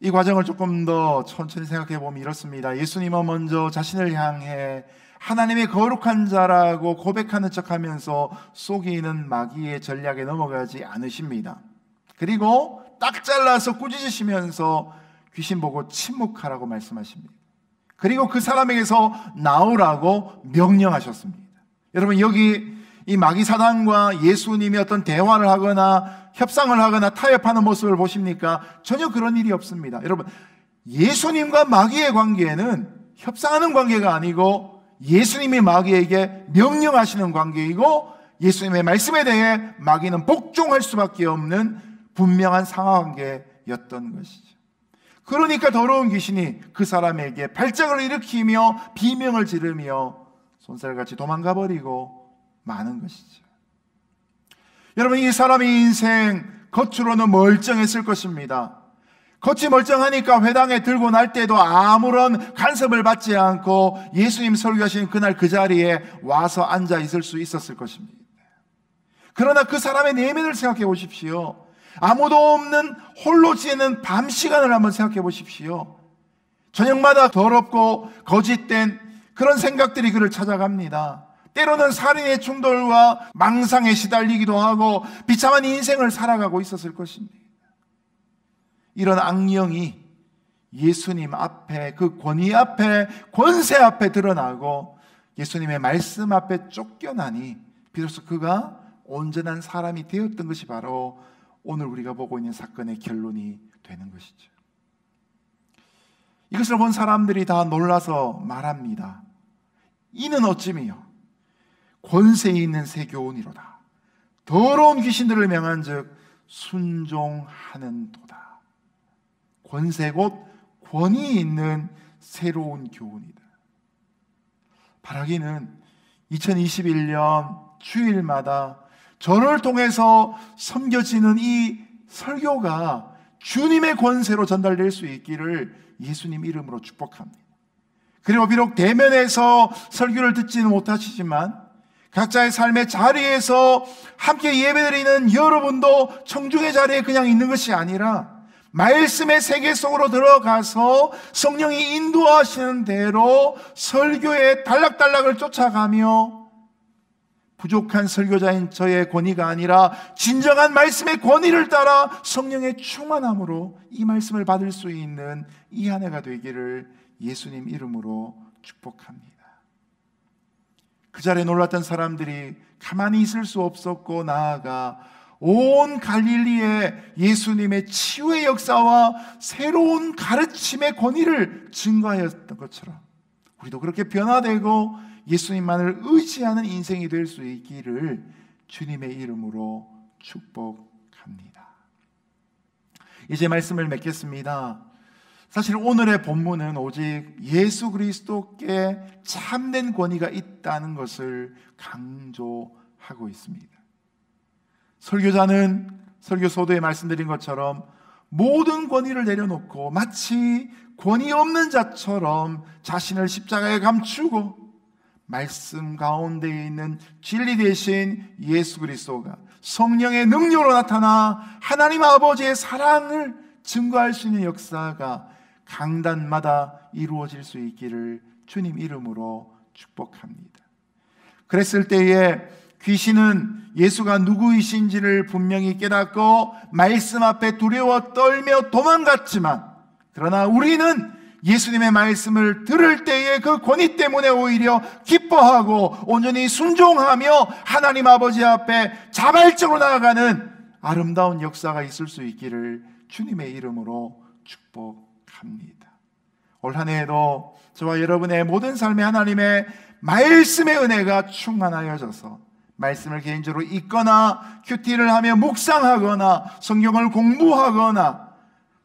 이 과정을 조금 더 천천히 생각해 보면 이렇습니다. 예수님은 먼저 자신을 향해 하나님의 거룩한 자라고 고백하는 척하면서 속이는 마귀의 전략에 넘어가지 않으십니다. 그리고 딱 잘라서 꾸짖으시면서 귀신 보고 침묵하라고 말씀하십니다. 그리고 그 사람에게서 나오라고 명령하셨습니다. 여러분, 여기 이 마귀 사단과 예수님이 어떤 대화를 하거나 협상을 하거나 타협하는 모습을 보십니까? 전혀 그런 일이 없습니다. 여러분, 예수님과 마귀의 관계는 협상하는 관계가 아니고 예수님이 마귀에게 명령하시는 관계이고, 예수님의 말씀에 대해 마귀는 복종할 수밖에 없는 분명한 상하관계였던 것이죠. 그러니까 더러운 귀신이 그 사람에게 발작을 일으키며 비명을 지르며 손살같이 도망가 버리고 마는 것이죠. 여러분, 이 사람의 인생 겉으로는 멀쩡했을 것입니다. 겉이 멀쩡하니까 회당에 들고 날 때도 아무런 간섭을 받지 않고 예수님 설교하신 그날 그 자리에 와서 앉아 있을 수 있었을 것입니다. 그러나 그 사람의 내면을 생각해 보십시오. 아무도 없는 홀로 지내는 밤 시간을 한번 생각해 보십시오. 저녁마다 더럽고 거짓된 그런 생각들이 그를 찾아갑니다. 때로는 살인의 충돌과 망상에 시달리기도 하고 비참한 인생을 살아가고 있었을 것입니다. 이런 악령이 예수님 앞에, 그 권위 앞에, 권세 앞에 드러나고 예수님의 말씀 앞에 쫓겨나니 비로소 그가 온전한 사람이 되었던 것이 바로 오늘 우리가 보고 있는 사건의 결론이 되는 것이죠. 이것을 본 사람들이 다 놀라서 말합니다. 이는 어찌미요? 권세 있는 새 교훈이로다. 더러운 귀신들을 명한즉 순종하는 도다. 권세 곧 권위 있는 새로운 교훈이다. 바라기는 2021년 주일마다 저를 통해서 섬겨지는 이 설교가 주님의 권세로 전달될 수 있기를 예수님 이름으로 축복합니다. 그리고 비록 대면에서 설교를 듣지는 못하시지만 각자의 삶의 자리에서 함께 예배드리는 여러분도 청중의 자리에 그냥 있는 것이 아니라 말씀의 세계 속으로 들어가서 성령이 인도하시는 대로 설교의 단락단락을 쫓아가며 부족한 설교자인 저의 권위가 아니라 진정한 말씀의 권위를 따라 성령의 충만함으로 이 말씀을 받을 수 있는 이 한 해가 되기를 예수님 이름으로 축복합니다. 그 자리에 놀랐던 사람들이 가만히 있을 수 없었고 나아가 온 갈릴리에 예수님의 치유의 역사와 새로운 가르침의 권위를 증거하였던 것처럼 우리도 그렇게 변화되고 예수님만을 의지하는 인생이 될 수 있기를 주님의 이름으로 축복합니다. 이제 말씀을 맺겠습니다. 사실 오늘의 본문은 오직 예수 그리스도께 참된 권위가 있다는 것을 강조하고 있습니다. 설교자는 설교소도에 말씀드린 것처럼 모든 권위를 내려놓고 마치 권위 없는 자처럼 자신을 십자가에 감추고 말씀 가운데 있는 진리 대신 예수 그리스도가 성령의 능력으로 나타나 하나님 아버지의 사랑을 증거할 수 있는 역사가 강단마다 이루어질 수 있기를 주님 이름으로 축복합니다. 그랬을 때에 귀신은 예수가 누구이신지를 분명히 깨닫고 말씀 앞에 두려워 떨며 도망갔지만, 그러나 우리는 예수님의 말씀을 들을 때에 그 권위 때문에 오히려 기뻐하고 온전히 순종하며 하나님 아버지 앞에 자발적으로 나아가는 아름다운 역사가 있을 수 있기를 주님의 이름으로 축복합니다. 올 한 해에도 저와 여러분의 모든 삶에 하나님의 말씀의 은혜가 충만하여져서 말씀을 개인적으로 읽거나 큐티를 하며 묵상하거나 성경을 공부하거나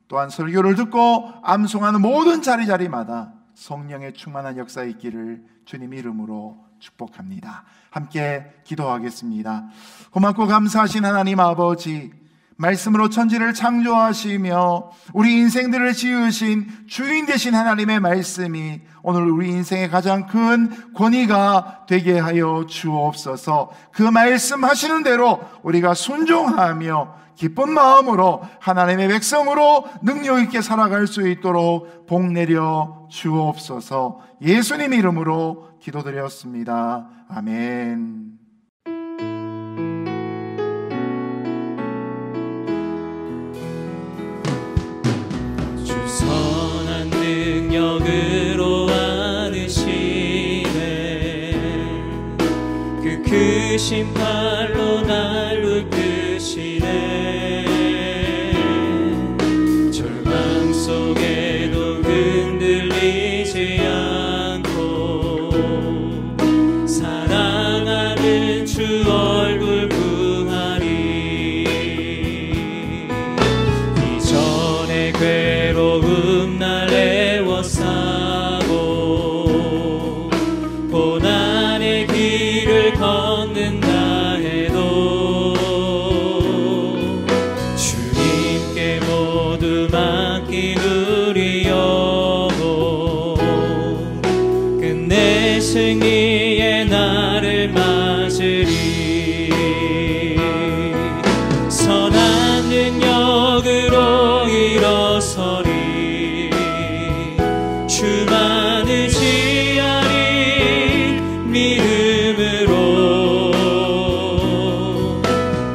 또한 설교를 듣고 암송하는 모든 자리자리마다 성령의 충만한 역사 있기를 주님 이름으로 축복합니다. 함께 기도하겠습니다. 고맙고 감사하신 하나님 아버지, 말씀으로 천지를 창조하시며 우리 인생들을 지으신 주인 되신 하나님의 말씀이 오늘 우리 인생의 가장 큰 권위가 되게 하여 주옵소서. 그 말씀하시는 대로 우리가 순종하며 기쁜 마음으로 하나님의 백성으로 능력 있게 살아갈 수 있도록 복 내려 주옵소서. 예수님 이름으로 기도드렸습니다. 아멘. 주 선한 능력으로 안으시네. 그 크신 팔로 날 붙드시네. 절망 속에도 흔들리지 않고 사랑하는 주 얼굴 구하리. 이전의 괴로움 날 애워싸고 고난의 길을 걷는다 해도 주님께 모두 맡긴 우리 영혼 끝내 승리의 날을 맞으리. 선한 능력으로 일어서리. 주만 의지하리. 믿음으로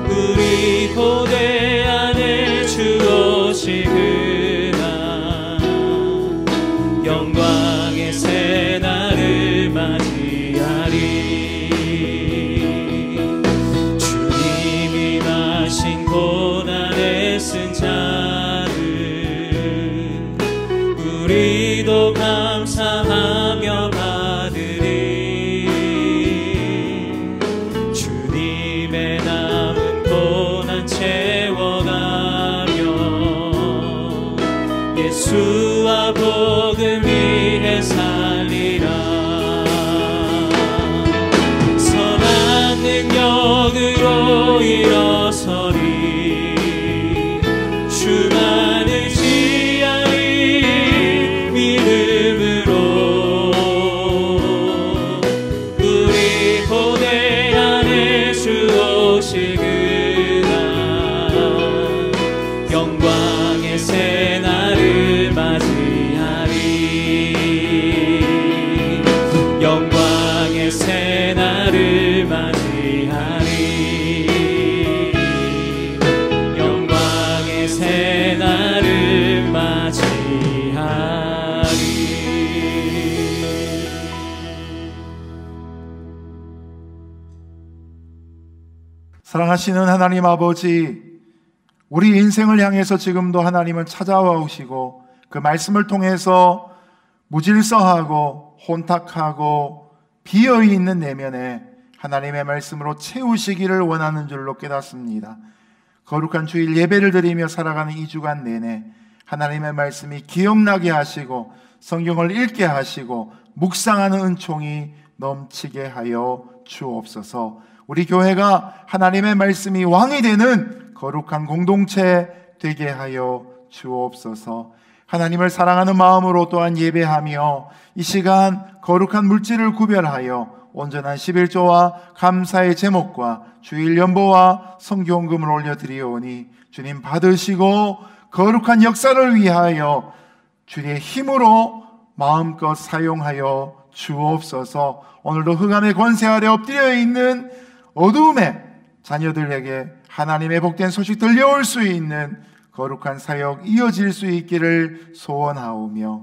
우리 고대 안에 주 오시구나. 영광의 새 날을 맞이하리. 주님이 마신 고난의 쓴 자를 우리도 감사하며 받으리. 주님의 남은 고난 채워가며 예수와 복음 위해 살리라. 선한 능력으로 일어서리. 주만 의지하리. 믿음으로 우리 고대 안에 주 오시구나. 영광의 새 날을 맞이하리. 영광의 새 날을 맞이하리. 영광의 새 날을 맞이하리. 사랑하시는 하나님 아버지, 우리 인생을 향해서 지금도 하나님은 찾아와 오시고 그 말씀을 통해서 무질서하고 혼탁하고 비어있는 내면에 하나님의 말씀으로 채우시기를 원하는 줄로 깨닫습니다. 거룩한 주일 예배를 드리며 살아가는 2주간 내내 하나님의 말씀이 기억나게 하시고 성경을 읽게 하시고 묵상하는 은총이 넘치게 하여 주옵소서. 우리 교회가 하나님의 말씀이 왕이 되는 거룩한 공동체 되게 하여 주옵소서. 하나님을 사랑하는 마음으로 또한 예배하며 이 시간 거룩한 물질을 구별하여 온전한 11조와 감사의 제목과 주일 연보와 성경금을 올려드리오니 주님 받으시고 거룩한 역사를 위하여 주의 힘으로 마음껏 사용하여 주옵소서. 오늘도 흑암의 권세 아래 엎드려 있는 어두움의 자녀들에게 하나님의 복된 소식 들려올 수 있는 거룩한 사역 이어질 수 있기를 소원하오며,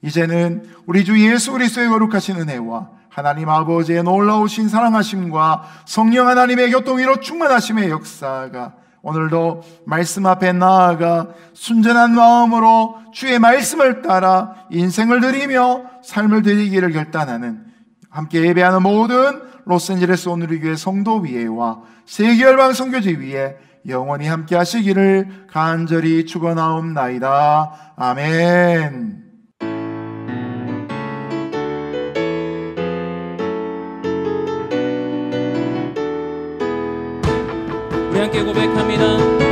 이제는 우리 주 예수 그리스도의 거룩하신 은혜와 하나님 아버지의 놀라우신 사랑하심과 성령 하나님의 교통위로 충만하심의 역사가 오늘도 말씀 앞에 나아가 순전한 마음으로 주의 말씀을 따라 인생을 드리며 삶을 드리기를 결단하는 함께 예배하는 모든 로스앤젤레스 온누리교회 성도 위에와 세계열방 선교지 위에 영원히 함께 하시기를 간절히 축원하옵나이다. 아멘. 함께 고백합니다.